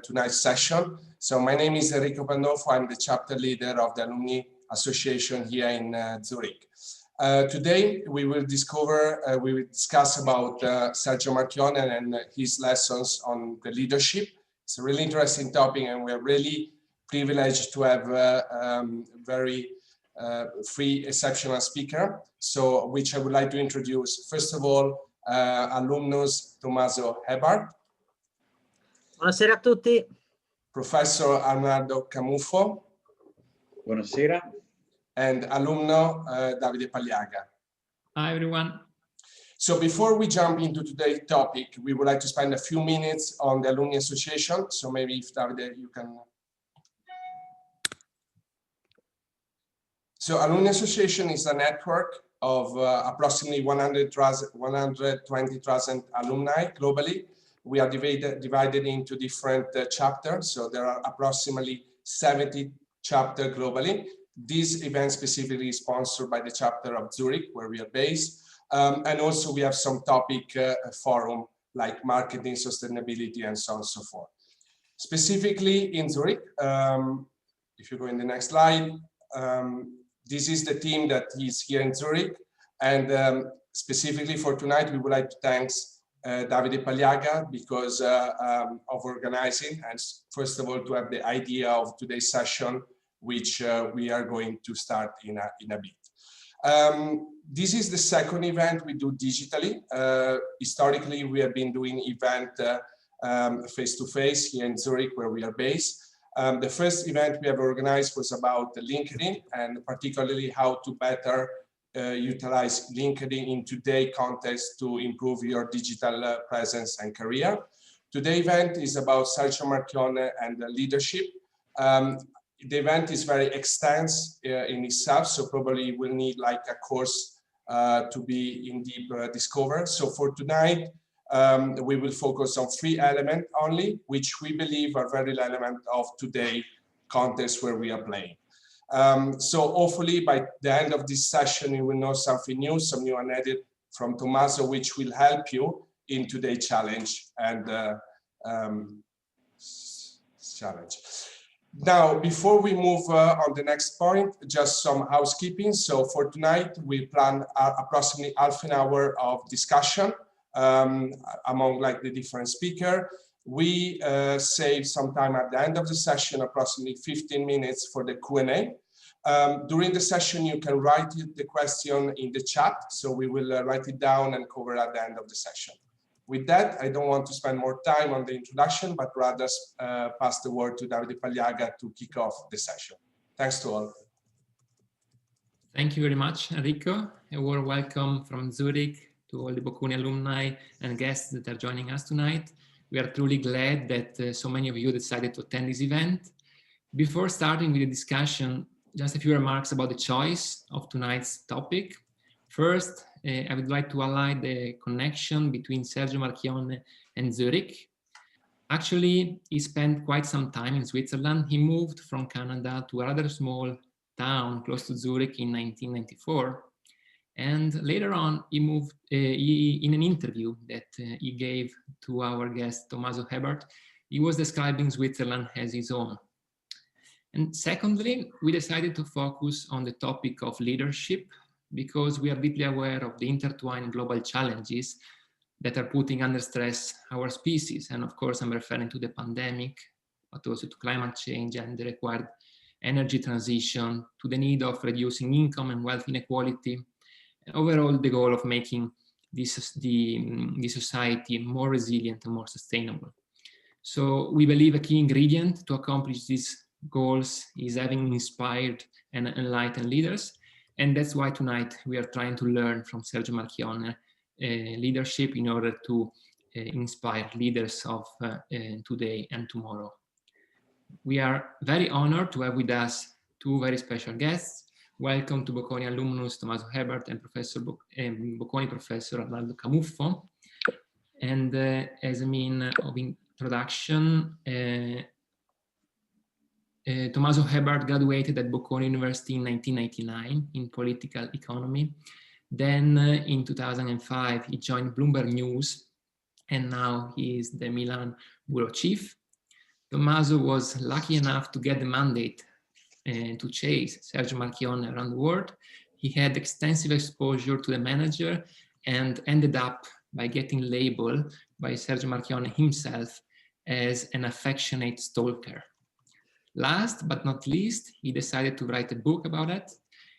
tonight's session. So my name is Enrico Pandolfo. I'm the chapter leader of the Alumni Association here in Zurich. Today we will discuss about Sergio Marchionne and his lessons on the leadership. It's a really interesting topic, and we're really privileged to have a very free, exceptional speaker. So, which I would like to introduce. First of all, Alumnus Tommaso Ebhardt. Buonasera a tutti. Professor Arnaldo Camuffo. Buonasera. And alumno Davide Pagliaga. Hi, everyone. So before we jump into today's topic, we would like to spend a few minutes on the Alumni Association. So maybe if Davide, you can. So Alumni Association is a network of approximately 120,000 alumni globally. We are divided into different chapters. So there are approximately 70 chapters globally. This event specifically is sponsored by the chapter of Zurich, where we are based. And also we have some topic forum like marketing, sustainability, and so on and so forth. Specifically in Zurich, if you go in the next slide, this is the team that is here in Zurich. And specifically for tonight, we would like to thank Davide Pagliaga because of organizing, and first of all, to have the idea of today's session, which we are going to start in a bit. This is the second event we do digitally. Historically, we have been doing event face-to-face here in Zurich, where we are based. The first event we have organized was about LinkedIn, and particularly how to better utilize LinkedIn in today's context to improve your digital presence and career. Today's event is about Sergio Marchionne and leadership. The event is very extensive in itself, so probably we'll need like a course to be in deep discover. So for tonight, we will focus on 3 elements only, which we believe are very relevant of today's context where we are playing. So hopefully by the end of this session, you will know something new, some new added from Tommaso, which will help you in today's challenge and challenge. Now, before we move on the next point, just some housekeeping. So for tonight, we plan approximately half an hour of discussion among like the different speakers. We save some time at the end of the session, approximately 15 minutes for the Q&A. During the session, you can write the question in the chat. So we will write it down and cover at the end of the session. With that, I don't want to spend more time on the introduction, but rather pass the word to Davide Pagliaga to kick off the session. Thanks to all. Thank you very much, Enrico. A warm welcome from Zurich to all the Bocconi alumni and guests that are joining us tonight. We are truly glad that so many of you decided to attend this event. Before starting with the discussion, just a few remarks about the choice of tonight's topic. First, I would like to highlight the connection between Sergio Marchionne and Zurich. Actually, he spent quite some time in Switzerland. He moved from Canada to a rather small town close to Zurich in 1994. And later on, he moved in an interview that he gave to our guest, Tommaso Ebhardt, he was describing Switzerland as his own. And secondly, we decided to focus on the topic of leadership because we are deeply aware of the intertwined global challenges that are putting under stress our species. And of course, I'm referring to the pandemic, but also to climate change and the required energy transition, to the need of reducing income and wealth inequality, and overall the goal of making the society more resilient and more sustainable. So we believe a key ingredient to accomplish these goals is having inspired and enlightened leaders. And that's why tonight we are trying to learn from Sergio Marchionne leadership in order to inspire leaders of today and tomorrow. We are very honored to have with us 2 very special guests. Welcome to Bocconi alumnus Tommaso Ebhardt and Bocconi professor Arnaldo Camuffo. And as a mean of introduction, Tommaso Ebhardt graduated at Bocconi University in 1999 in political economy. Then in 2005, he joined Bloomberg News, and now he is the Milan bureau chief. Tommaso was lucky enough to get the mandate to chase Sergio Marchionne around the world. He had extensive exposure to the manager and ended up by getting labeled by Sergio Marchionne himself as an affectionate stalker. Last but not least, he decided to write a book about it.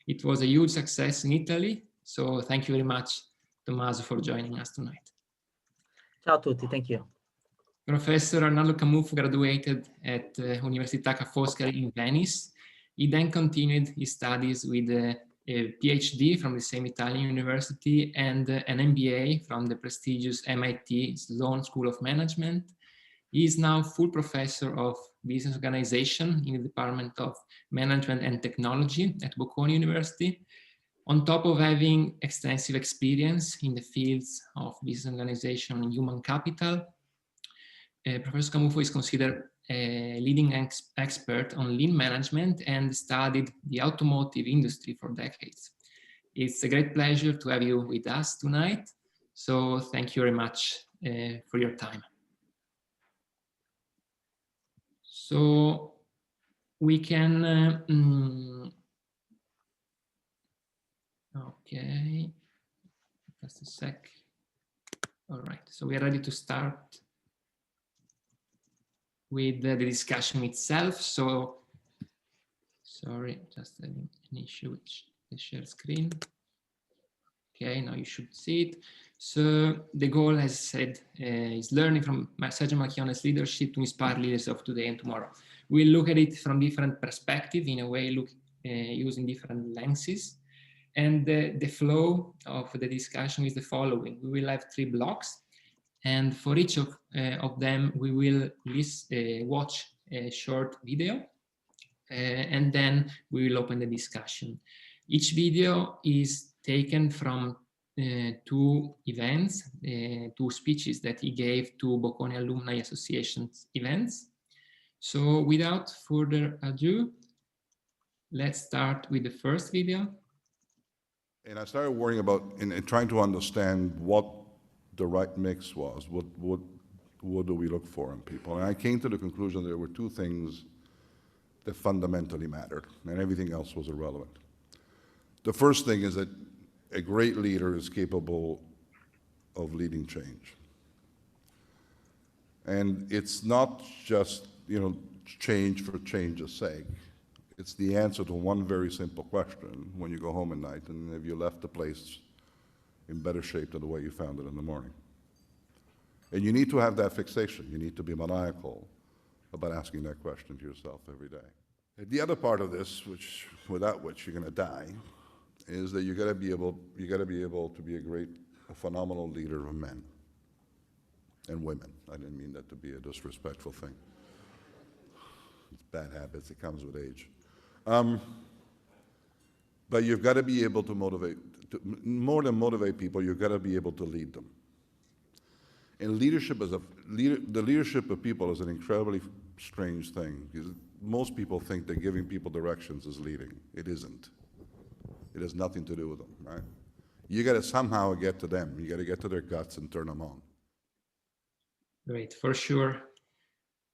It was a huge success in Italy. So thank you very much, Tommaso, for joining us tonight. Ciao a tutti, thank you. Professor Arnaldo Camuffo graduated at Università in Venice. He then continued his studies with a PhD from the same Italian university and an MBA from the prestigious MIT Sloan School of Management. He is now full professor of business organization in the Department of Management and Technology at Bocconi University. On top of having extensive experience in the fields of business organization and human capital, Professor Camuffo is considered a leading expert on lean management and studied the automotive industry for decades. It's a great pleasure to have you with us tonight. So thank you very much for your time. So we can, okay, just a sec. All right, so we are ready to start with the discussion itself. So, sorry, just having an issue with the share screen. Okay, now you should see it. So the goal, as I said, is learning from Sergio Marchionne's leadership to inspire leaders of today and tomorrow. We'll look at it from different perspectives, in a way, using different lenses. And the flow of the discussion is the following. We will have 3 blocks. And for each of them, we will watch a short video, and then we will open the discussion. Each video is taken from 2 events, 2 speeches that he gave to Bocconi Alumni Association's events. So without further ado, let's start with the first video. And I started worrying about and trying to understand what the right mix was. What do we look for in people? And I came to the conclusion there were 2 things that fundamentally mattered, and everything else was irrelevant. The first thing is that a great leader is capable of leading change. And it's not just, change for change's sake. It's the answer to one very simple question when you go home at night, and have you left the place in better shape than the way you found it in the morning? And you need to have that fixation. You need to be maniacal about asking that question to yourself every day. And the other part of this, without which you're going to die, is that you got to be able to be a phenomenal leader of men and women. I didn't mean that to be a disrespectful thing. It's bad habits. It comes with age. But you've got to be able to motivate. More than motivate people, you've got to be able to lead them. And leadership the leadership of people is an incredibly strange thing, because most people think that giving people directions is leading. It isn't. It has nothing to do with them, right? You got to somehow get to them. You got to get to their guts and turn them on. Great, for sure.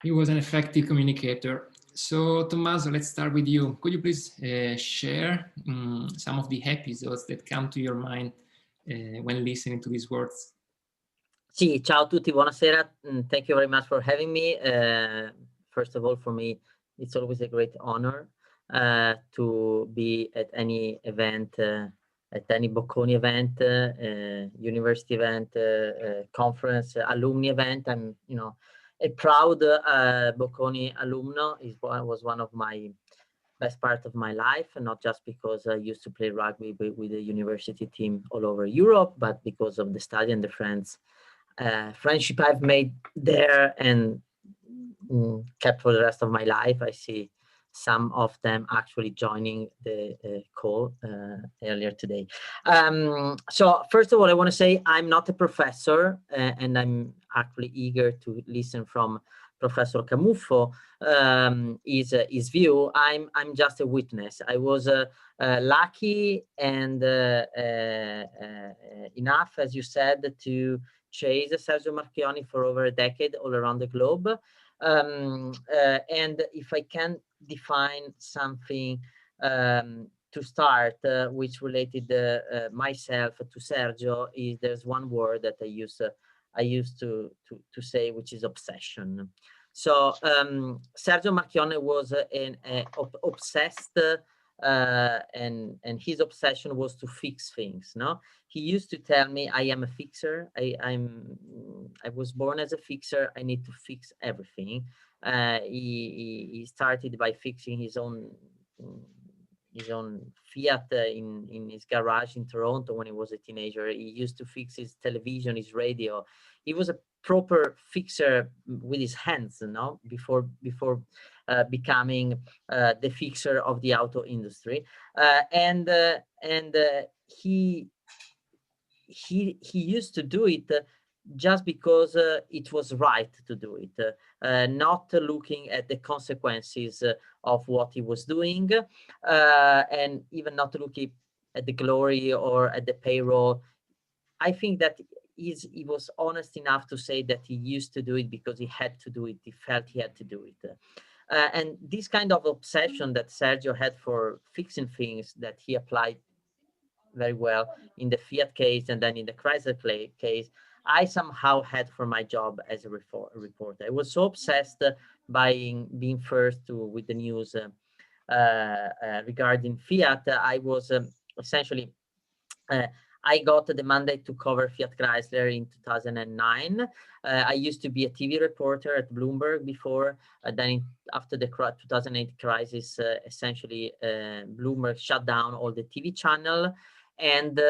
He was an effective communicator. So, Tommaso, let's start with you. Could you please share some of the episodes that come to your mind when listening to these words? Sì, ciao a tutti, buonasera. Thank you very much for having me. First of all, for me, it's always a great honor to be at any event, at any Bocconi event, university event, conference, alumni event. I'm, a proud Bocconi alumno. Was one of my best part of my life, and not just because I used to play rugby with the university team all over Europe, but because of the study and the friendship I've made there and kept for the rest of my life. I see some of them actually joining the call earlier today. So first of all, I want to say I'm not a professor, and I'm actually eager to listen from Professor Camuffo his view. I'm just a witness. I was lucky and enough, as you said, to chase Sergio Marchionne for over a decade all around the globe. And if I can define something to start, which related myself to Sergio, is there's one word that I used to say, which is obsession. So Sergio Marchionne was an obsessed, and his obsession was to fix things. No, he used to tell me, "I am a fixer. I was born as a fixer. I need to fix everything." He started by fixing his own Fiat in his garage in Toronto when he was a teenager. He used to fix his television, his radio. He was a proper fixer with his hands, you know, before becoming the fixer of the auto industry. And he used to do it just because it was right to do it, not looking at the consequences of what he was doing, and even not looking at the glory or at the payroll. I think that he was honest enough to say that he used to do it because he had to do it. He felt he had to do it. And this kind of obsession that Sergio had for fixing things, that he applied very well in the Fiat case and then in the Chrysler case, I somehow had for my job as a reporter. I was so obsessed by being first with the news regarding Fiat. I was essentially, I got the mandate to cover Fiat Chrysler in 2009. I used to be a TV reporter at Bloomberg before. Then after the 2008 crisis, essentially Bloomberg shut down all the TV channel, and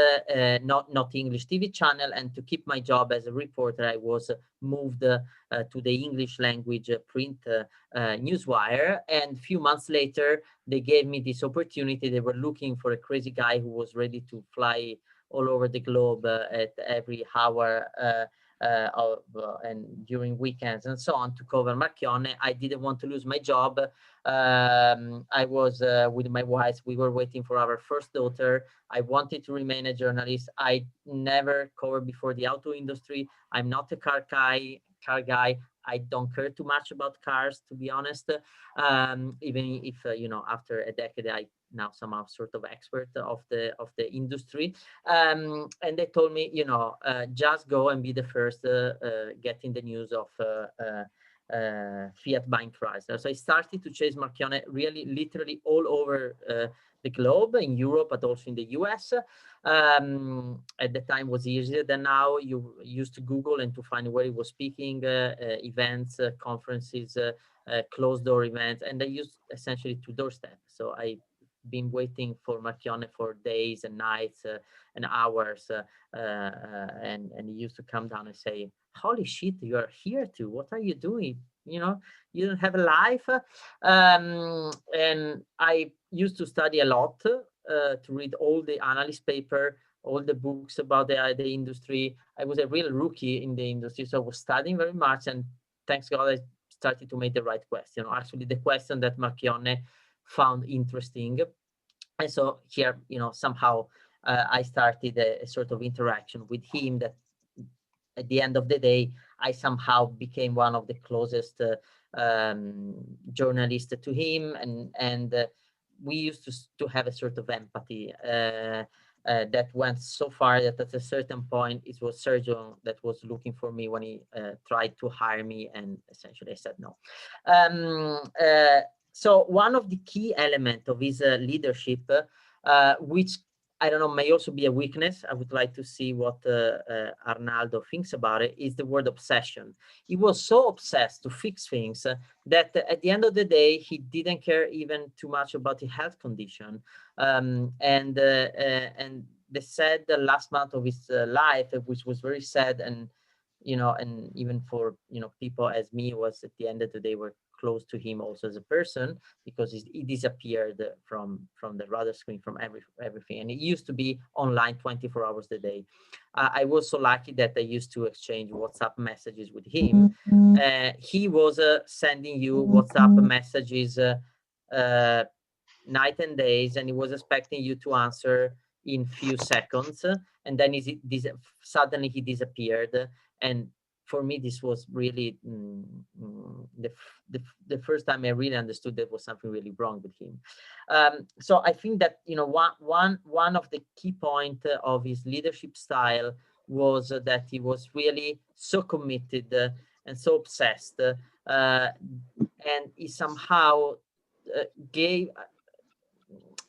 not English TV channel. And to keep my job as a reporter, I was moved to the English language print newswire. And a few months later, they gave me this opportunity. They were looking for a crazy guy who was ready to fly all over the globe at every hour and during weekends and so on, to cover Marchionne. I didn't want to lose my job. I was with my wife. We were waiting for our first daughter. I wanted to remain a journalist. I never covered before the auto industry. I'm not a car guy. I don't care too much about cars, to be honest. Even if you know, after a decade, I now somehow sort of expert of the industry. And they told me, you know, just go and be the first getting the news of Fiat buying Chrysler. So I started to chase Marchionne really literally all over the globe, in Europe, but also in the US. At the time was easier than now. You used to Google and to find where he was speaking, events, conferences, closed door events, and I used essentially to doorstep. So I been waiting for Marchionne for days and nights and hours, and he used to come down and say, "Holy shit, you are here too. What are you doing? You know, you don't have a life." And I used to study a lot, to read all the analyst paper, all the books about the industry. I was a real rookie in the industry, so I was studying very much, and thanks God I started to make the right question, actually the question that Marchionne found interesting. And so here, you know, somehow I started a sort of interaction with him that at the end of the day, I somehow became one of the closest journalists to him. And we used to have a sort of empathy that went so far that at a certain point, it was Sergio that was looking for me when he tried to hire me, and essentially I said no. So one of the key elements of his leadership, which I don't know, may also be a weakness, I would like to see what Arnaldo thinks about it, is the word obsession. He was so obsessed to fix things that at the end of the day, he didn't care even too much about the health condition. And they said the last month of his life, which was very sad, and you know, and even for, you know, people as me, was at the end of the day were close to him also as a person, because he disappeared from the radar screen, from everything, and he used to be online 24 hours a day. I was so lucky that I used to exchange WhatsApp messages with him. He was sending you WhatsApp messages night and days, and he was expecting you to answer in few seconds, and then suddenly he disappeared. And for me, this was really the first time I really understood there was something really wrong with him. So I think that, you know, one of the key points of his leadership style was that he was really so committed and so obsessed, and he somehow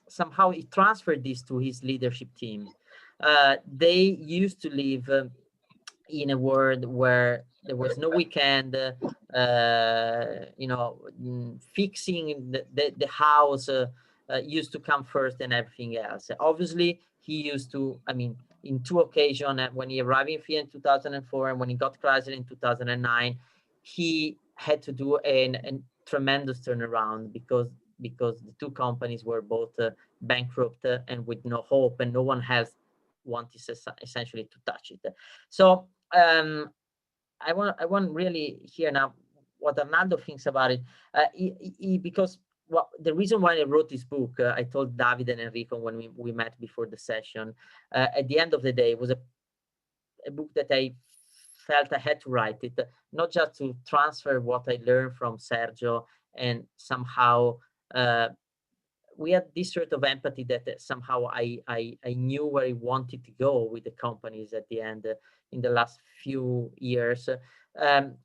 somehow he transferred this to his leadership team. They used to live in a world where there was no weekend, you know, fixing the house used to come first and everything else. Obviously, he used to, I mean, in 2 occasions, when he arrived in Vienna in 2004 and when he got Chrysler in 2009, he had to do a tremendous turnaround because the 2 companies were both bankrupt and with no hope, and no one else wanted essentially to touch it. So I want really hear now what Arnaldo thinks about it, because the reason why I wrote this book, I told David and Enrico when we met before the session, at the end of the day, it was a book that I felt I had to write it, not just to transfer what I learned from Sergio, and somehow we had this sort of empathy that somehow I knew where he wanted to go with the companies at the end in the last few years. And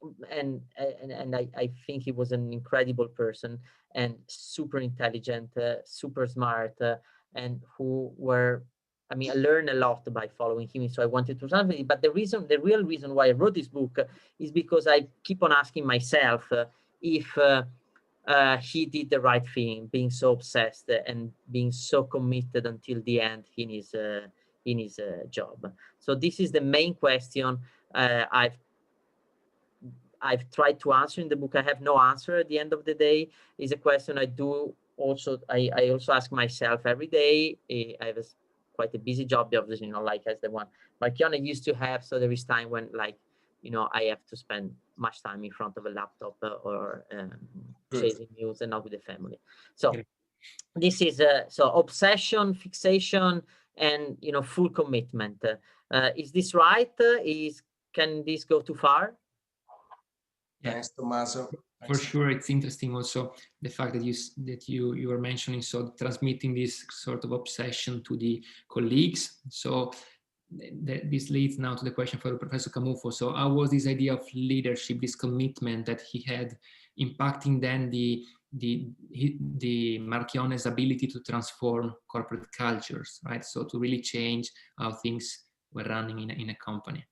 I think he was an incredible person and super intelligent, super smart, and who were, I mean, I learned a lot by following him. So I wanted to something, but the real reason why I wrote this book is because I keep on asking myself if he did the right thing, being so obsessed and being so committed until the end in his job. So this is the main question I've tried to answer in the book. I have no answer at the end of the day. It's a question I also ask myself every day. I have quite a busy job, obviously, you know, like as the one Marchionne used to have. So there is time when, like, you know, I have to spend much time in front of a laptop or chasing news and not with the family. So this is so obsession, fixation, and, you know, full commitment. Is this right? Can this go too far? Thanks, Tommaso. For sure, it's interesting also the fact that you were mentioning, so transmitting this sort of obsession to the colleagues. So this leads now to the question for Professor Camuffo. So how was this idea of leadership, this commitment that he had, impacting then the Marchionne's ability to transform corporate cultures, right? So to really change how things were running in a company.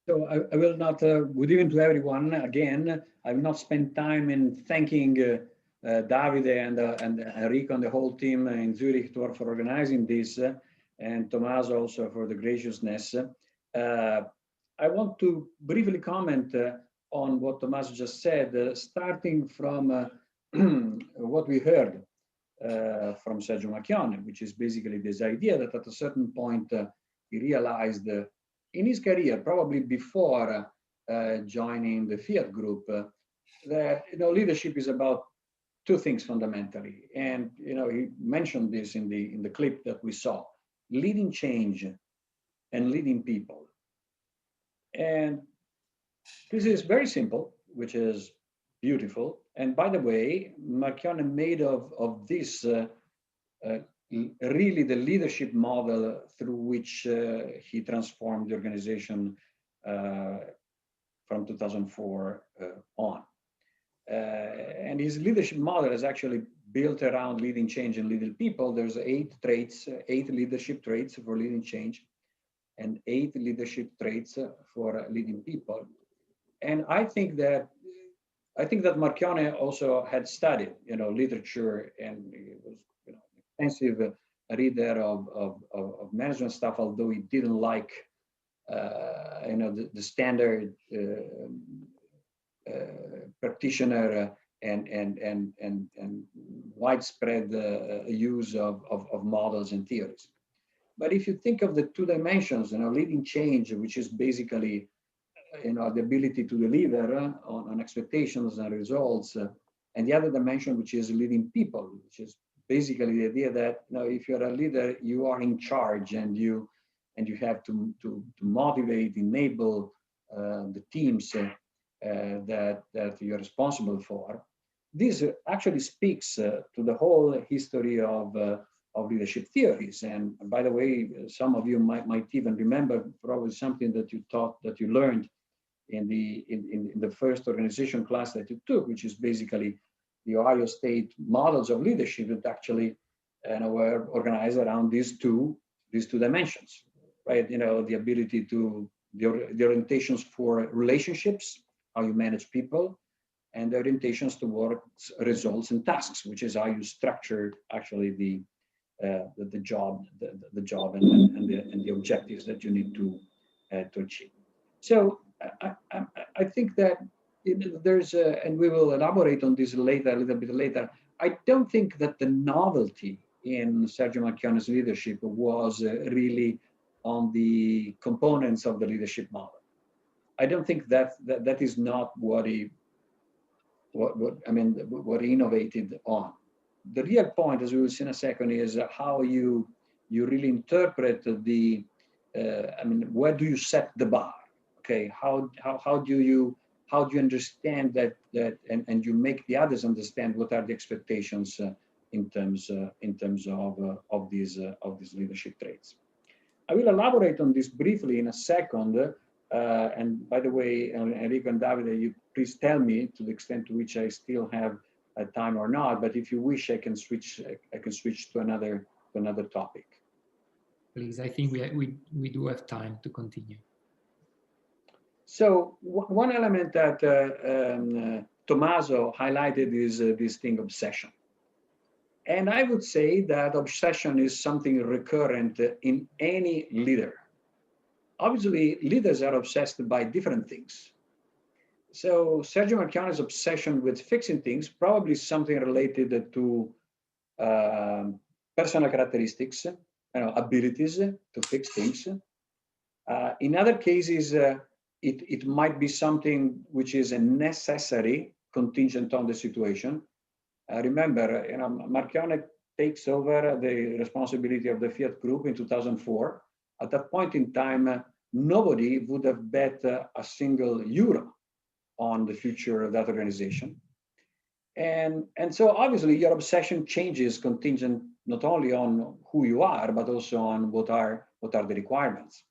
So I will not, good evening to everyone. Again, I will not spend time in thanking Davide and Enrico and the whole team in Zurich for organizing this, and Tommaso also for the graciousness. I want to briefly comment on what Tommaso just said, starting from what we heard from Sergio Marchionne, which is basically this idea that at a certain point he realized in his career, probably before joining the Fiat Group, that, you know, leadership is about 2 things fundamentally. And, you know, he mentioned this in the clip that we saw: leading change and leading people. And this is very simple, which is beautiful. And by the way, Marchionne made of this really the leadership model through which he transformed the organization from 2004 on. And his leadership model is actually built around leading change and leading people. There's 8 leadership traits for leading change and 8 leadership traits for leading people. And I think that Marchionne also had studied, you know, literature, and he was, you know, extensive reader of management stuff, although he didn't like, you know, the standard practitioner and widespread use of models and theories. But if you think of the 2 dimensions, you know, leading change, which is basically, you know, the ability to deliver on expectations and results, and the other dimension, which is leading people, which is basically the idea that, you know, if you're a leader, you are in charge, and you and you have to motivate, enable the teams that you're responsible for. This actually speaks to the whole history of leadership theories. And by the way, some of you might even remember probably something that you taught, that you learned in the first organization class that you took, which is basically the Ohio State models of leadership that actually were organized around these two dimensions, right? The ability to the orientations for relationships, how you manage people, and the orientations towards results and tasks, which is how you structure actually the job and the objectives that you need to achieve. So I think that there's and we will elaborate on this later, a little bit later. I don't think that the novelty in Sergio Marchionne's leadership was really on the components of the leadership model. I don't think that is not what he innovated on. The real point, as we will see in a second, is how you really interpret the. Where do you set the bar? Okay, how do you understand that and you make the others understand what are the expectations in terms of these leadership traits. I will elaborate on this briefly in a second. And by the way, Enrico and Davide, you please tell me to the extent to which I still have time or not. But if you wish, I can switch to another topic. Please, I think we do have time to continue. So one element that Tommaso highlighted is this thing, obsession. And I would say that obsession is something recurrent in any leader. Obviously, leaders are obsessed by different things. So Sergio Marchionne's obsession with fixing things, probably something related to personal characteristics, abilities to fix things. In other cases, it might be something which is a necessary contingent on the situation. Remember, Marchionne takes over the responsibility of the Fiat Group in 2004. At that point in time, nobody would have bet a single euro on the future of that organization. And so obviously your obsession changes contingent not only on who you are, but also on what are the requirements.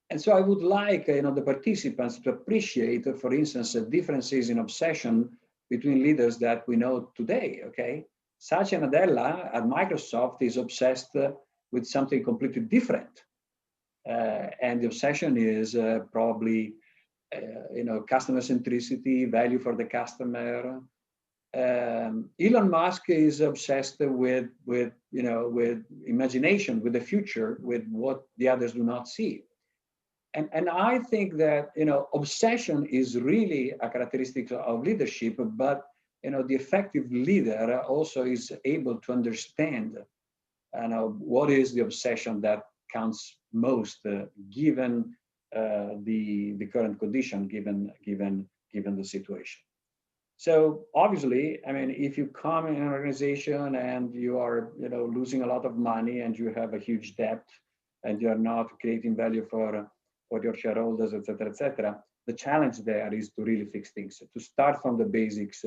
And so I would like the participants to appreciate, for instance, differences in obsession between leaders that we know today, okay? Satya Nadella at Microsoft is obsessed with something completely different. And the obsession is probably, customer centricity, value for the customer. Elon Musk is obsessed with imagination, with the future, with what the others do not see. And I think that, obsession is really a characteristic of leadership, but, the effective leader also is able to understand, what is the obsession that counts most, given the current condition, given the situation. So obviously, if you come in an organization and you are, losing a lot of money and you have a huge debt and you are not creating value for your shareholders, et cetera, the challenge there is to really fix things, to start from the basics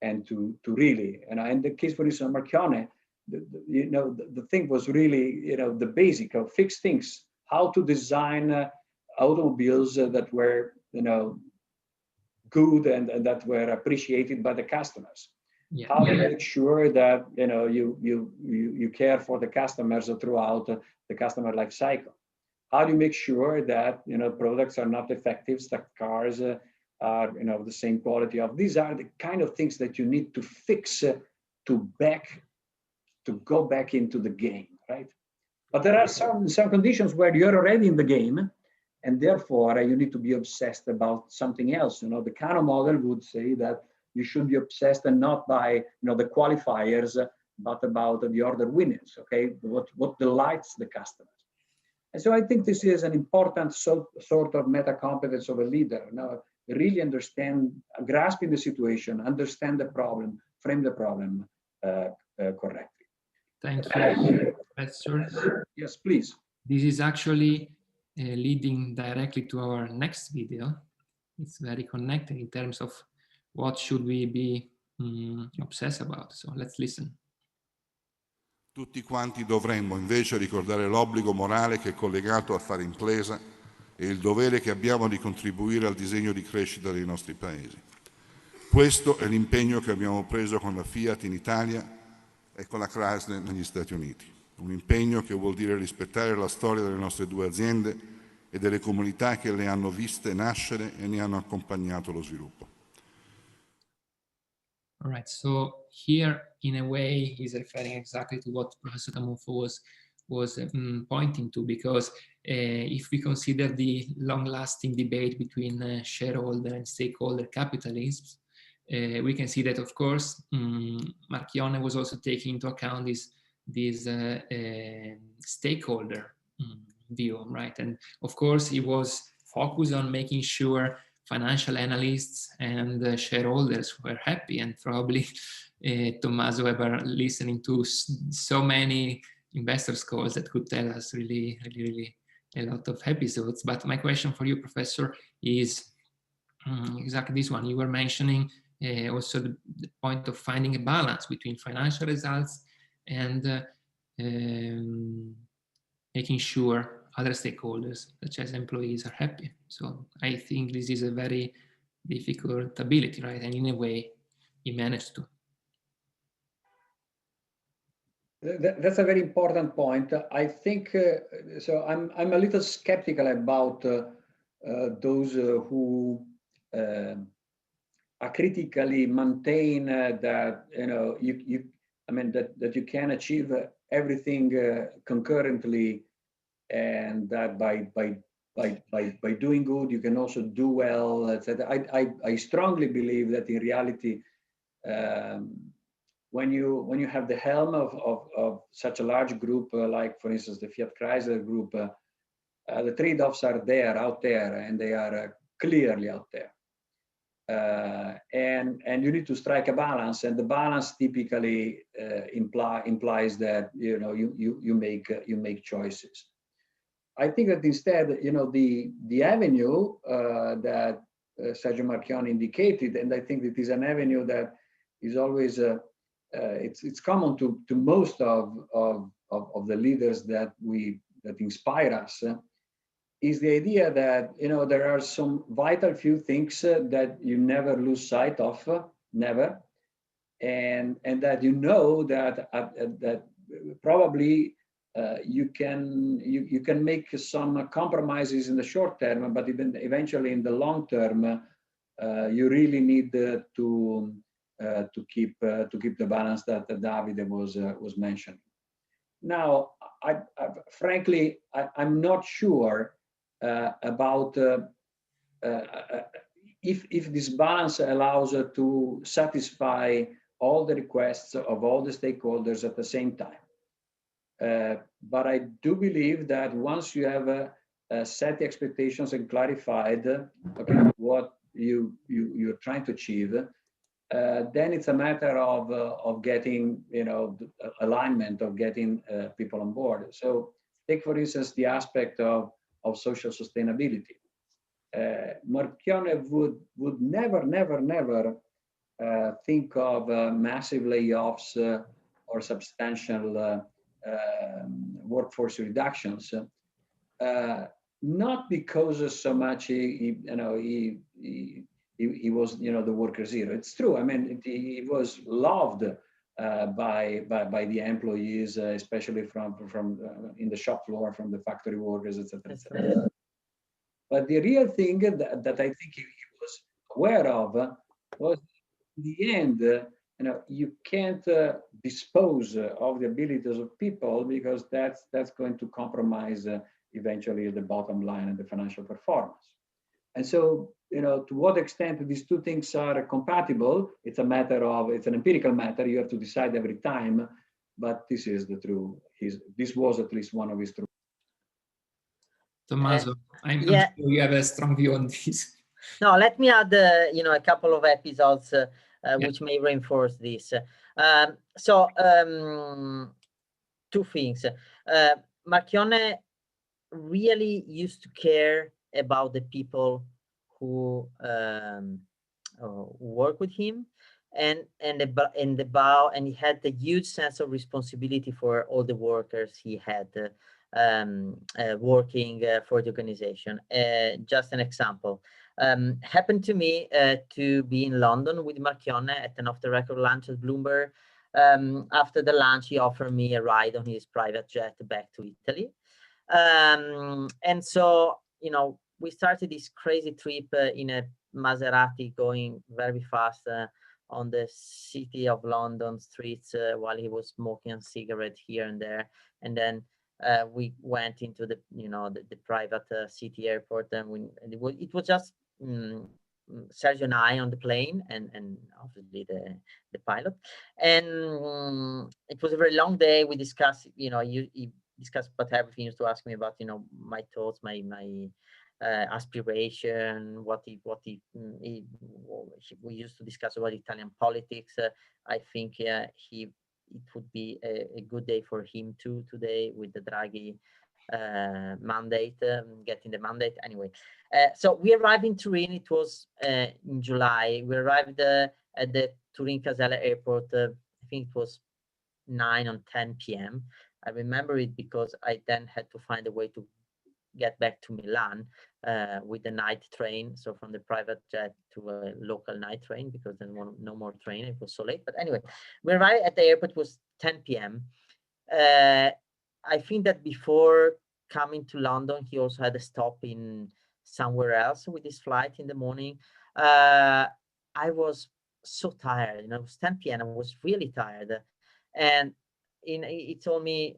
and to really, in the case, for instance, Marchionne, the thing was really, the basic of fix things, how to design automobiles that were, good and that were appreciated by the customers. Yeah. How to make sure that, you care for the customers throughout the customer life cycle. How do you make sure that, products are not defective, that cars are, the same quality of, these are the kind of things that you need to fix to go back into the game, right? But there are some conditions where you're already in the game, and therefore you need to be obsessed about something else. The Kano model would say that you should be obsessed and not by, the qualifiers, but about the order winners, okay? What delights the customers. And so I think this is an important sort of meta competence of a leader. Really understand, grasping the situation, understand the problem, frame the problem correctly. Thank you, Professor. Yes, please. This is actually leading directly to our next video. It's very connected in terms of what should we be obsessed about. So let's listen. Tutti quanti dovremmo invece ricordare l'obbligo morale che è collegato a fare impresa e il dovere che abbiamo di contribuire al disegno di crescita dei nostri paesi. Questo è l'impegno che abbiamo preso con la Fiat in Italia e con la Chrysler negli Stati Uniti. Un impegno che vuol dire rispettare la storia delle nostre due aziende e delle comunità che le hanno viste nascere e ne hanno accompagnato lo sviluppo. All right, so here, in a way, he's referring exactly to what Professor Camuffo was pointing to, because if we consider the long-lasting debate between shareholder and stakeholder capitalisms, we can see that, of course, Marchionne was also taking into account this stakeholder view, right? And of course, he was focused on making sure financial analysts and shareholders were happy, and probably Tommaso ever listening to so many investors calls that could tell us really a lot of episodes. But my question for you, Professor, is exactly this one. You were mentioning also the point of finding a balance between financial results and making sure other stakeholders, such as employees, are happy. So I think this is a very difficult ability, right? And in a way, he managed to. That's a very important point. I think so. I'm a little skeptical about those who critically maintain that that you can achieve everything concurrently, and that by doing good you can also do well, etc. I strongly believe that in reality, when you have the helm of such a large group, like for instance the Fiat Chrysler group, the trade-offs are out there, and they are clearly out there. And you need to strike a balance, and the balance typically implies that you make choices. I think that instead, the avenue that Sergio Marchionne indicated, and I think it is an avenue that is always it's common to most of the leaders that inspire us, is the idea that there are some vital few things that you never lose sight of, never, and that that probably you can make some compromises in the short term, but even eventually in the long term, you really need to keep the balance that Davide was mentioning. Now, frankly, I'm not sure about if this balance allows to satisfy all the requests of all the stakeholders at the same time. But I do believe that once you have set the expectations and clarified what you're trying to achieve, then it's a matter of getting alignment, of getting people on board. So take for instance the aspect of social sustainability. Marchionne would never think of massive layoffs or substantial workforce reductions, not because so much he was the worker zero. It's true. I mean, he was loved by the employees, especially from in the shop floor, from the factory workers, etc., etc. But the real thing that I think he was aware of was, in the end, you can't dispose of the abilities of people, because that's going to compromise eventually the bottom line and the financial performance. And so, to what extent these two things are compatible, it's an empirical matter. You have to decide every time, but this is the true. This was at least one of his true. Tommaso, I'm sure you have a strong view on this. No, let me add, a couple of episodes which may reinforce this. Two things. Marchionne really used to care about the people who work with him, and he had the huge sense of responsibility for all the workers he had working for the organization. Just an example. Happened to me to be in London with Marchionne at an off-the-record lunch at Bloomberg. After the lunch, he offered me a ride on his private jet back to Italy. And so, you know, we started this crazy trip in a Maserati going very fast on the city of London streets while he was smoking a cigarette here and there. And then we went into the, you know, the private city airport, and it was just Sergio and I on the plane, and obviously the pilot. And it was a very long day. We discussed, you know, he discussed about everything. He used to ask me about, you know, my thoughts, my aspiration, we used to discuss about Italian politics. I think it would be a good day for him too today with the Draghi mandate, getting the mandate anyway. So we arrived in Turin. It was in July. We arrived at the Turin Casella airport. I think it was 9 or 10 p.m. I remember it because I then had to find a way to get back to Milan with the night train. So from the private jet to a local night train, because then no more train. It was so late. But anyway, we arrived at the airport. It was 10 p.m. I think that before coming to London, he also had a stop in somewhere else with his flight in the morning. I was so tired. You know, it was 10 p.m. I was really tired. And he told me,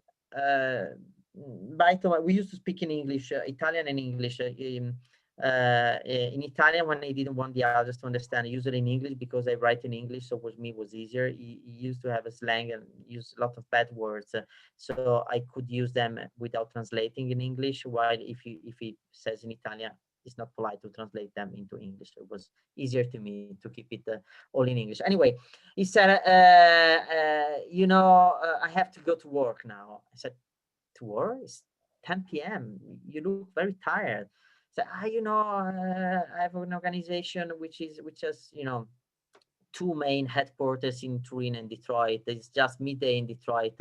we used to speak in English, Italian and English. In Italian, when I didn't want the others to understand, usually in English, because I write in English, so for me it was easier. He used to have a slang and use a lot of bad words, so I could use them without translating in English. While if he says in Italian, it's not polite to translate them into English. So it was easier to me to keep it all in English. Anyway, he said, you know, I have to go to work now. I said, to work? It's 10 p.m. You look very tired. So, you know, I have an organization which has, you know, 2 main headquarters in Turin and Detroit. It's just midday in Detroit.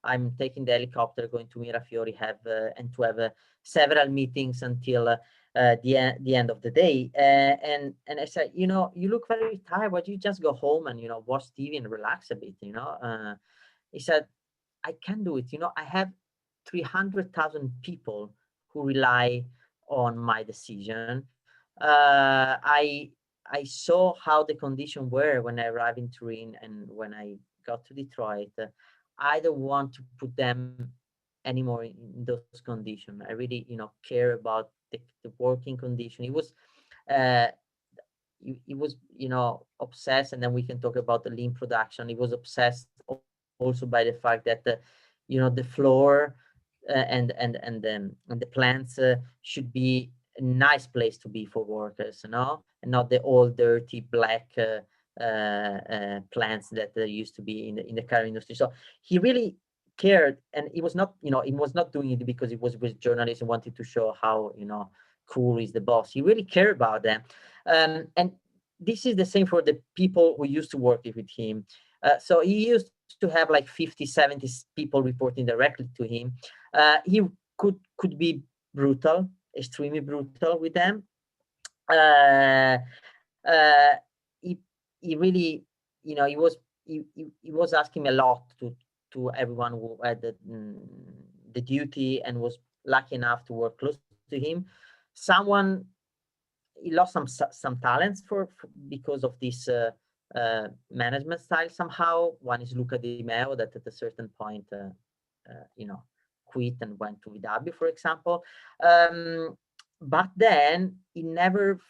I'm taking the helicopter, going to Mirafiori, and to have several meetings until the end of the day. And I said, you know, you look very tired. Why don't you just go home and, you know, watch TV and relax a bit, you know? He said, I can do it. You know, I have 300,000 people who rely on my decision. I saw how the conditions were when I arrived in Turin and when I got to Detroit. I don't want to put them anymore in those conditions. I really, you know, care about the working condition. He was, you know, obsessed, and then we can talk about the lean production. He was obsessed also by the fact that, you know, the floor and the plants should be a nice place to be for workers, you know, and not the old dirty black plants that used to be in the car industry. So he really cared, and he was not, you know, he was not doing it because he was with journalists and wanted to show how, you know, cool is the boss. He really cared about them, and this is the same for the people who used to work with him. So he used to have like 50, 70 people reporting directly to him. He could be brutal, extremely brutal with them. He really, you know, he was asking a lot to everyone who had the duty and was lucky enough to work close to him. He lost some talents because of this management style somehow. One is Luca Di Meo, that at a certain point, you know, quit and went to VW, for example. But then he never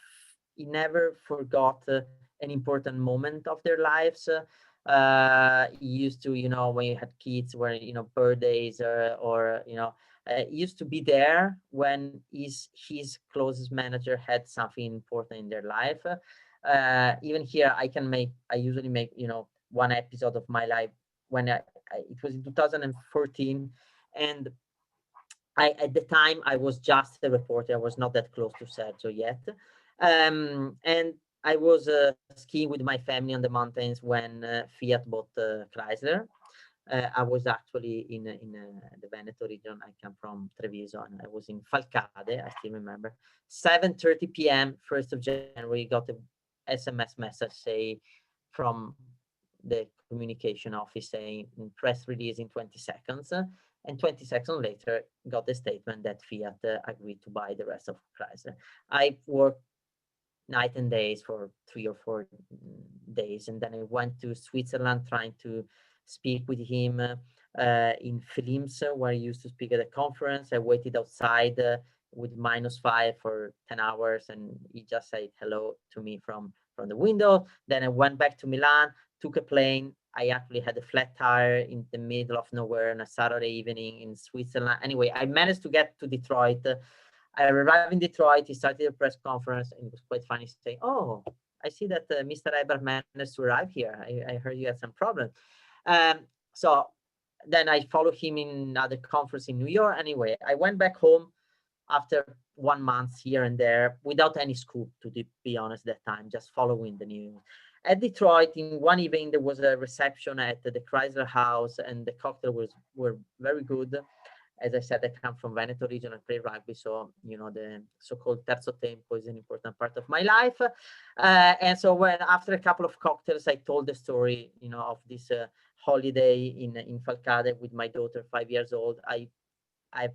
forgot an important moment of their lives. He used to, you know, when you had kids, where, you know, birthdays or you know, he used to be there when his closest manager had something important in their life. Even here, I usually make, you know, one episode of my life when it was in 2014, and at the time, I was just a reporter. I was not that close to Sergio yet. And I was skiing with my family on the mountains when Fiat bought Chrysler. I was actually in the Veneto region. I come from Treviso, and I was in Falcade. I still remember. 7:30 p.m. 1st of January, got a SMS message from the communication office saying press release in 20 seconds. And 20 seconds later, got the statement that Fiat agreed to buy the rest of Chrysler. I worked night and days for 3 or 4 days, and then I went to Switzerland trying to speak with him in Flims, where he used to speak at a conference. I waited outside with -5 for 10 hours, and he just said hello to me from the window. Then I went back to Milan, took a plane. I actually had a flat tire in the middle of nowhere on a Saturday evening in Switzerland. Anyway, I managed to get to Detroit. I arrived in Detroit. He started a press conference, and it was quite funny saying, "Oh, I see that Mr. Ebhardt managed to arrive here. I heard you had some problems." So then I followed him in another conference in New York. Anyway, I went back home after 1 month here and there without any scoop, to be honest, that time, just following the news. At Detroit, in one evening, there was a reception at the Chrysler House, and the cocktails were very good. As I said, I come from Veneto region and play rugby, so the so-called terzo tempo is an important part of my life. And so when after a couple of cocktails, I told the story, of this holiday in Falcade with my daughter, 5 years old. I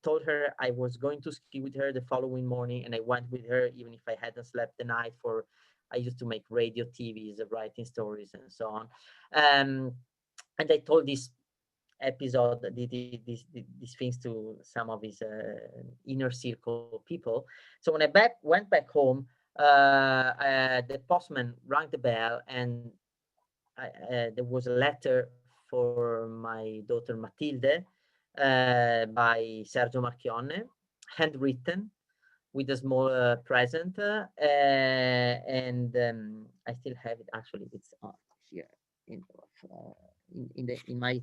told her I was going to ski with her the following morning, and I went with her even if I hadn't slept the night. I used to make radio, TVs, writing stories, and so on. And I told this episode, these things to some of his inner circle people. So when I went back home, the postman rang the bell, and there was a letter for my daughter Matilde by Sergio Marchionne, handwritten, with a small present, and I still have it. Actually, it's here in my.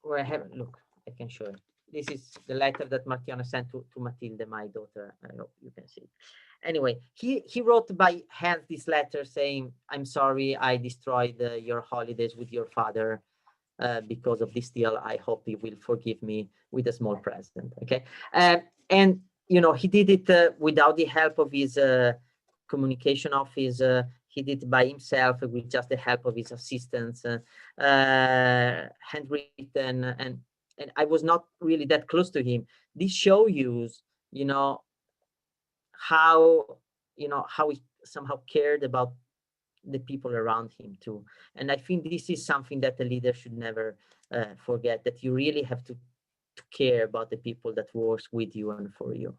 Where I have, look, I can show you. This is the letter that Marchionne sent to Matilde, my daughter. I hope you can see it. Anyway, he wrote by hand this letter saying, "I'm sorry I destroyed your holidays with your father because of this deal. I hope you will forgive me," with a small present. Okay, and he did it without the help of his communication office. He did it by himself with just the help of his assistants, handwritten, and I was not really that close to him. This shows you, how he somehow cared about the people around him too. And I think this is something that a leader should never forget, that you really have to care about the people that works with you and for you.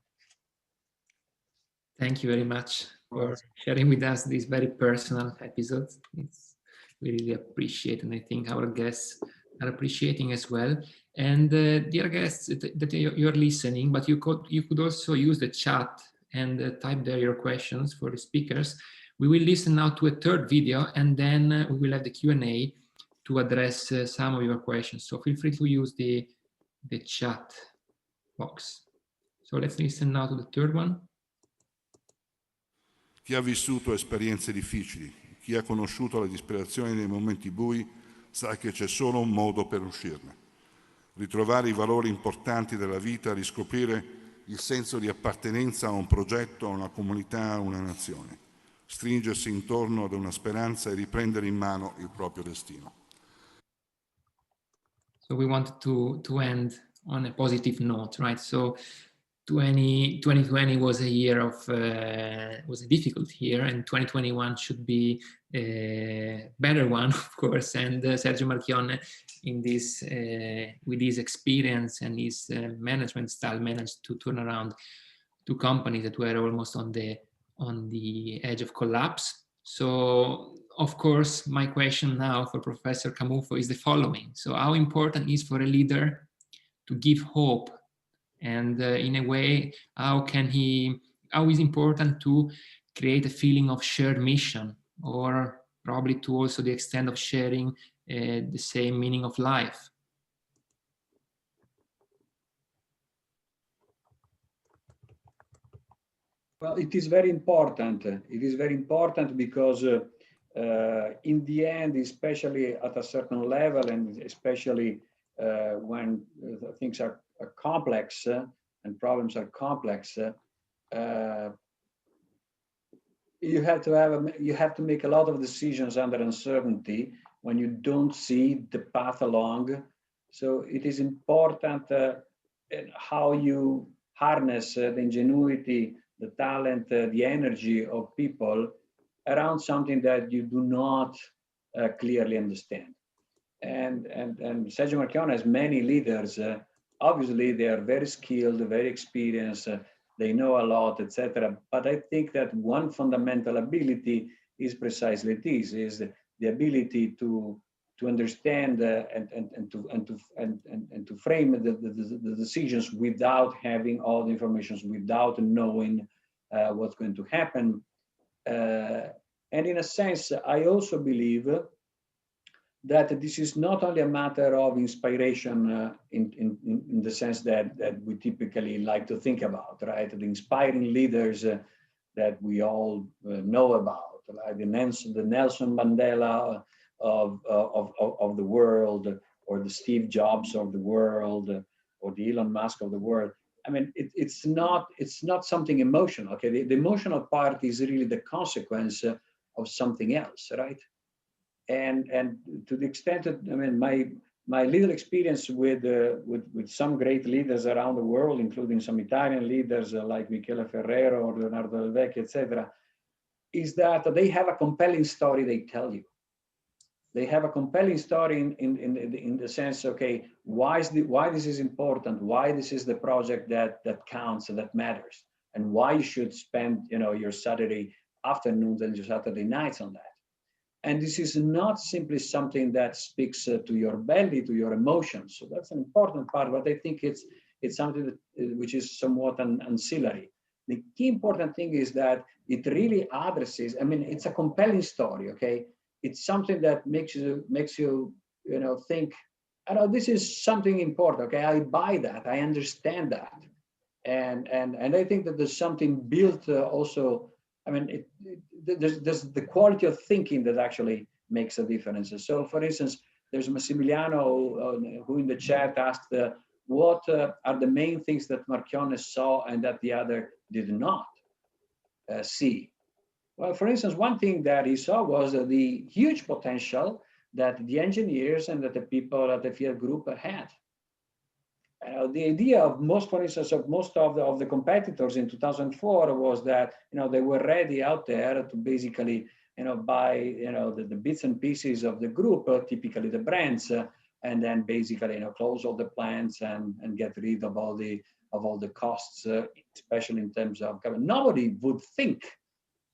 Thank you very much for sharing with us this very personal episode. We really appreciate, and I think our guests are appreciating as well. And dear guests that you're listening, but you could also use the chat and type there your questions for the speakers. We will listen now to a third video, and then we will have the Q&A to address some of your questions. So feel free to use the chat box. So let's listen now to the third one. Chi ha vissuto esperienze difficili, chi ha conosciuto la disperazione nei momenti bui, sa che c'è solo un modo per uscirne. Ritrovare i valori importanti della vita, riscoprire il senso di appartenenza a un progetto, a una comunità, a una nazione. Stringersi intorno ad una speranza e riprendere in mano il proprio destino. So we wanted to end on a positive note, right? So 2020 was a year of was a difficult year, and 2021 should be a better one, of course. And Sergio Marchionne, in this with his experience and his management style, managed to turn around two companies that were almost on the edge of collapse. So, of course, my question now for Professor Camuffo is the following: so, how important is for a leader to give hope? And in a way, how is important to create a feeling of shared mission, or probably to also the extent of sharing the same meaning of life? Well, it is very important. It is very important because in the end, especially at a certain level, and especially when things are complex and problems are complex, you have to make a lot of decisions under uncertainty when you don't see the path along. So it is important how you harness the ingenuity, the talent, the energy of people around something that you do not clearly understand. And Sergio Marchionne has many leaders. Obviously, they are very skilled, very experienced. They know a lot, etc. But I think that one fundamental ability is precisely this: is the ability to understand and to frame the decisions without having all the information, without knowing what's going to happen. And in a sense, I also believe that this is not only a matter of inspiration in the sense that we typically like to think about, right? The inspiring leaders that we all know about, like the Nelson Mandela of the world, or the Steve Jobs of the world, or the Elon Musk of the world. I mean, it's not something emotional. Okay, the emotional part is really the consequence of something else, right? And to the extent that, I mean, my little experience with some great leaders around the world, including some Italian leaders like Michele Ferrero or Leonardo Del Vecchio, etc., is that they have a compelling story they tell you. They have a compelling story in the sense, okay, why this is important, why this is the project that counts and that matters, and why you should spend your Saturday afternoons and your Saturday nights on that. And this is not simply something that speaks to your belly, to your emotions. So that's an important part, but I think it's something that, which is somewhat ancillary. The key important thing is that it really addresses, I mean, it's a compelling story, okay? It's something that makes you think, I know this is something important, okay? I buy that, I understand that. And I think that there's something built also, I mean, there's the quality of thinking that actually makes a difference. So, for instance, there's Massimiliano who in the chat asked, what are the main things that Marchionne saw and that the other did not see? Well, for instance, one thing that he saw was the huge potential that the engineers and that the people at the Fiat Group had. The idea of most of the competitors in 2004 was that they were ready out there to basically buy the bits and pieces of the group, typically the brands, and then basically close all the plants and get rid of all the costs, especially in terms of nobody would think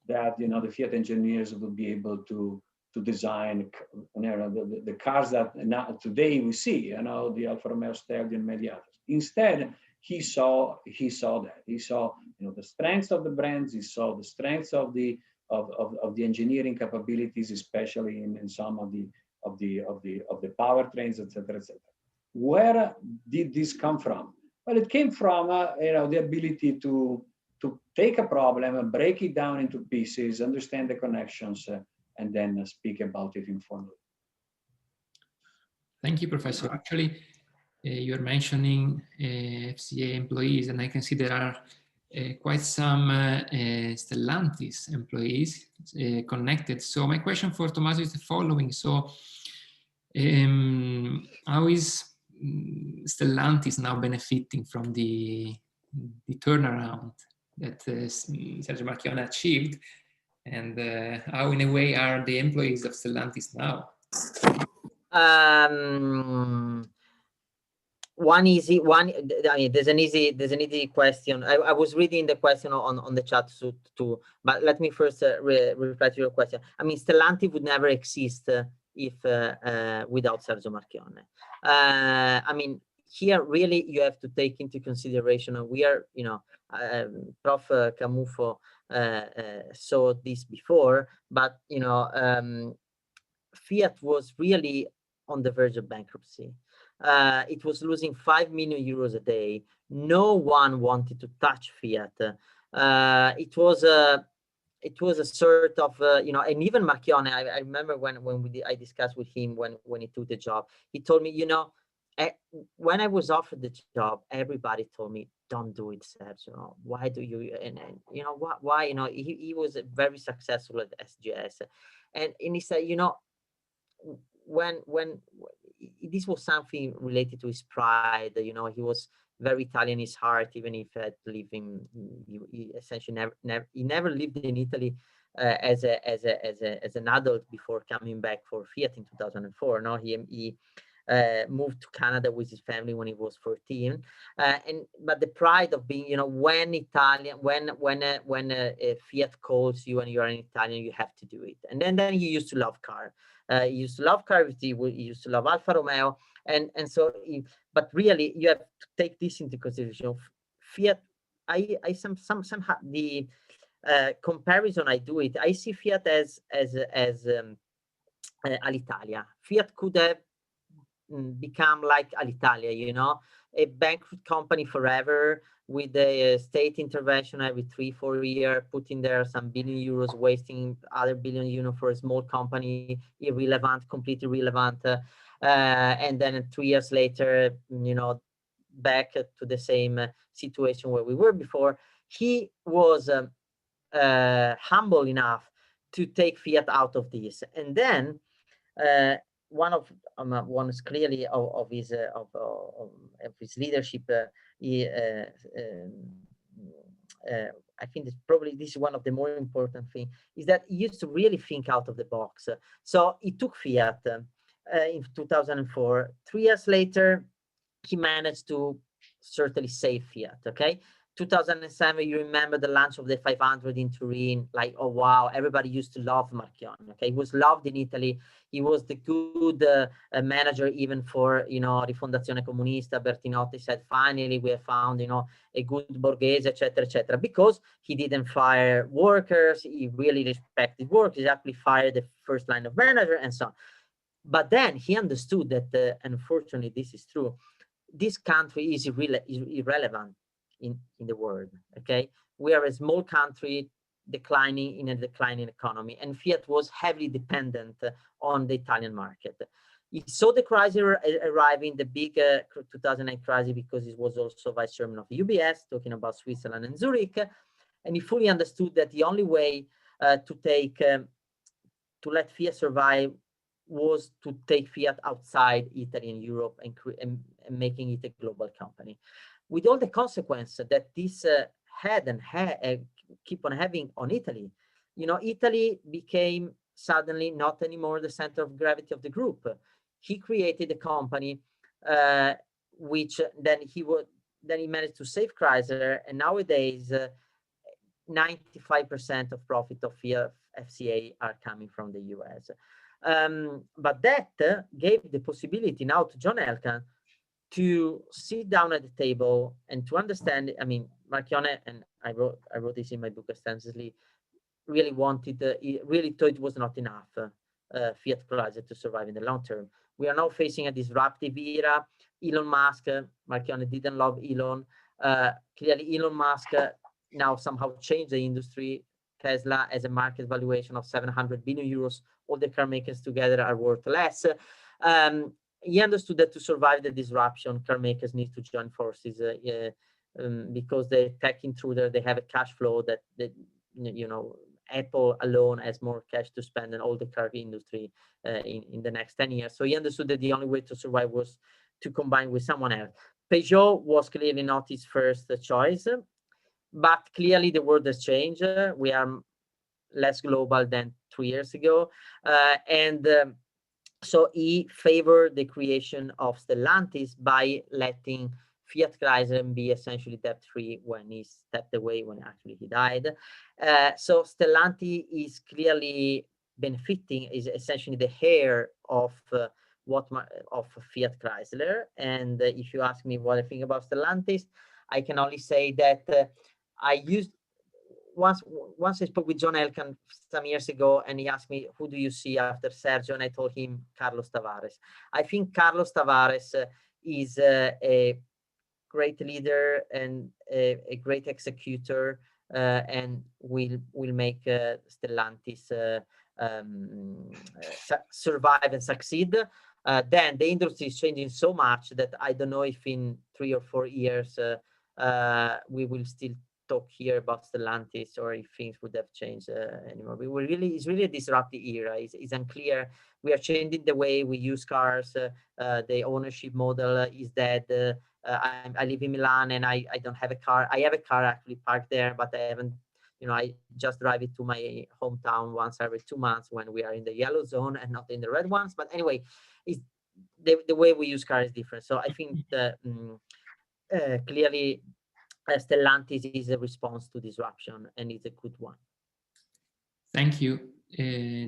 that the Fiat engineers would be able to design the cars that now today we see, the Alfa Romeo Stelvio and many others. Instead, he saw that. He saw the strengths of the brands. He saw the strengths of the engineering capabilities, especially in some of the powertrains, etc., etc. Where did this come from? Well, it came from the ability to take a problem and break it down into pieces, understand the connections, and then speak about it informally. Thank you, Professor. Actually, you're mentioning FCA employees, and I can see there are quite some Stellantis employees connected. So my question for Tommaso is the following. So how is Stellantis now benefiting from the turnaround that Sergio Marchionne achieved? And how, in a way, are the employees of Stellantis now? I mean, there's an easy question. I was reading the question on the chat too, but let me first reply to your question. I mean, Stellantis would never exist if without Sergio Marchionne. I mean, here really you have to take into consideration, and we are, Prof. Camuffo saw this before, but Fiat was really on the verge of bankruptcy. It was losing 5 million euros a day. No one wanted to touch Fiat. It was a sort of, and even Marchionne, I remember when I discussed with him when he took the job, he told me, when I was offered the job, everybody told me, don't do it, Sergio. Why do you, and why, he was very successful at SGS. And he said, when this was something related to his pride, he was very Italian in his heart, even if he had to live in, he essentially never lived in Italy as an adult before coming back for Fiat in 2004. No, he moved to Canada with his family when he was 14, but the pride of being, when Italian, when Fiat calls you and you're an Italian, you have to do it. And then he used to love car. He used to love car. He used to love Alfa Romeo, and so. But really, you have to take this into consideration. Fiat, somehow the comparison I do it. I see Fiat as Alitalia. Fiat could have become like Alitalia, a bankrupt company forever with a state intervention every 3-4 years, putting there some billion euros, wasting other billion euros for a small company, irrelevant, completely irrelevant. And then 3 years later, back to the same situation where we were before. He was humble enough to take Fiat out of this, and then one is clearly of his leadership. I think this is one of the more important things, is that he used to really think out of the box. So he took Fiat in 2004. 3 years later, he managed to certainly save Fiat. Okay. 2007, you remember the launch of the 500 in Turin, like, oh wow, everybody used to love Marchionne. Okay, he was loved in Italy. He was the good manager even for, Rifondazione Comunista. Bertinotti said, finally we have found, a good Borghese, etc., because he didn't fire workers. He really respected work. He actually fired the first line of manager and so on. But then he understood that, unfortunately, this is true. This country is irrelevant in the world. Okay, we are a small country declining in a declining economy, and Fiat was heavily dependent on the Italian market. He saw the crisis arriving, the big 2008 crisis, because he was also vice chairman of UBS, talking about Switzerland and Zurich, and he fully understood that the only way to let Fiat survive was to take Fiat outside Italy and Europe and making it a global company, with all the consequences that this had and keep on having on Italy. Italy became suddenly not anymore the center of gravity of the group. He created a company which then he managed to save Chrysler, and nowadays 95% of profit of Fiat FCA are coming from the US. But that gave the possibility now to John Elkann to sit down at the table and to understand. I mean, Marchionne, and I wrote this in my book extensively, really really thought it was not enough Fiat Chrysler to survive in the long term. We are now facing a disruptive era. Elon Musk, Marchionne didn't love Elon. Clearly, Elon Musk now somehow changed the industry. Tesla has a market valuation of 700 billion euros. All the car makers together are worth less. He understood that to survive the disruption, car makers need to join forces because the tech intruder, they have a cash flow that Apple alone has more cash to spend than all the car industry in the next 10 years. So he understood that the only way to survive was to combine with someone else. Peugeot was clearly not his first choice, but clearly the world has changed. We are less global than 2 years ago. So he favored the creation of Stellantis by letting Fiat Chrysler be essentially debt-free when he stepped away, when actually he died. So Stellantis is clearly benefiting, is essentially the heir of Fiat Chrysler. And if you ask me what I think about Stellantis, I can only say that once I spoke with John Elkann some years ago, and he asked me, who do you see after Sergio? And I told him Carlos Tavares. I think Carlos Tavares is a great leader and a great executor, and will make Stellantis survive and succeed. Then the industry is changing so much that I don't know if in 3 or 4 years we will still talk here about Stellantis, or if things would have changed anymore. It's really a disruptive era. It's unclear. We are changing the way we use cars. The ownership model is dead. I live in Milan and I don't have a car. I have a car actually parked there, but I haven't, I just drive it to my hometown once every 2 months when we are in the yellow zone and not in the red ones. But anyway, it's the way we use cars is different. So I think that clearly Stellantis is a response to disruption, and it's a good one. Thank you,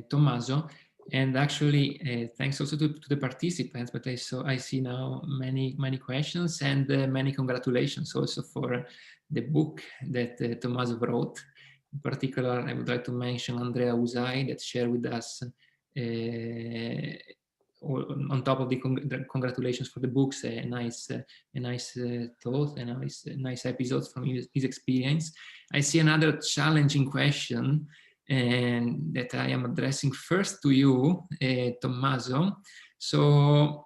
Tommaso. And actually, thanks also to the participants, but I see now many questions, and many congratulations also for the book that Tommaso wrote. In particular, I would like to mention Andrea Usai that shared with us, on top of the congratulations for the books, a nice thought, and nice episodes from his experience. I see another challenging question, and that I am addressing first to you, Tommaso. So,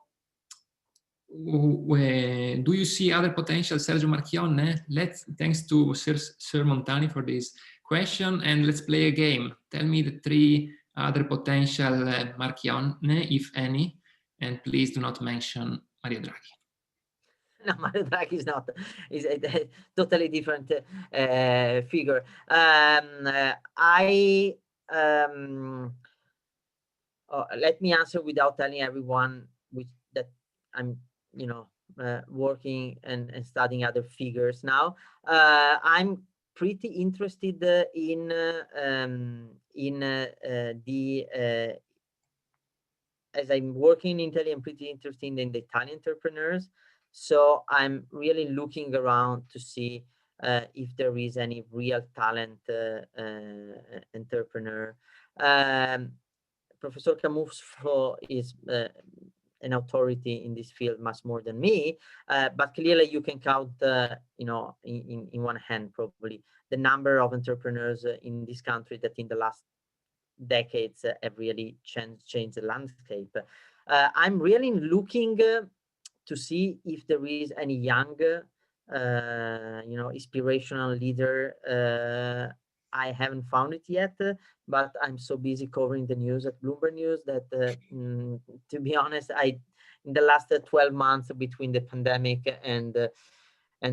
do you see other potential, Sergio Marchionne? Thanks to Sir Montani for this question, and let's play a game. Tell me the 3 other potential Marchionne, if any, and please do not mention Mario Draghi. No, Mario Draghi is a totally different figure. Let me answer without telling everyone that I'm, working and studying other figures now. I'm pretty interested as I'm working in Italy, I'm pretty interested in the Italian entrepreneurs. So I'm really looking around to see if there is any real talent entrepreneur. Professor Camuffo is an authority in this field much more than me, but clearly you can count, in one hand probably the number of entrepreneurs in this country that in the last decades have really changed the landscape. I'm really looking to see if there is any young, inspirational leader. I haven't found it yet, but I'm so busy covering the news at Bloomberg News that, to be honest, in the last 12 months between the pandemic and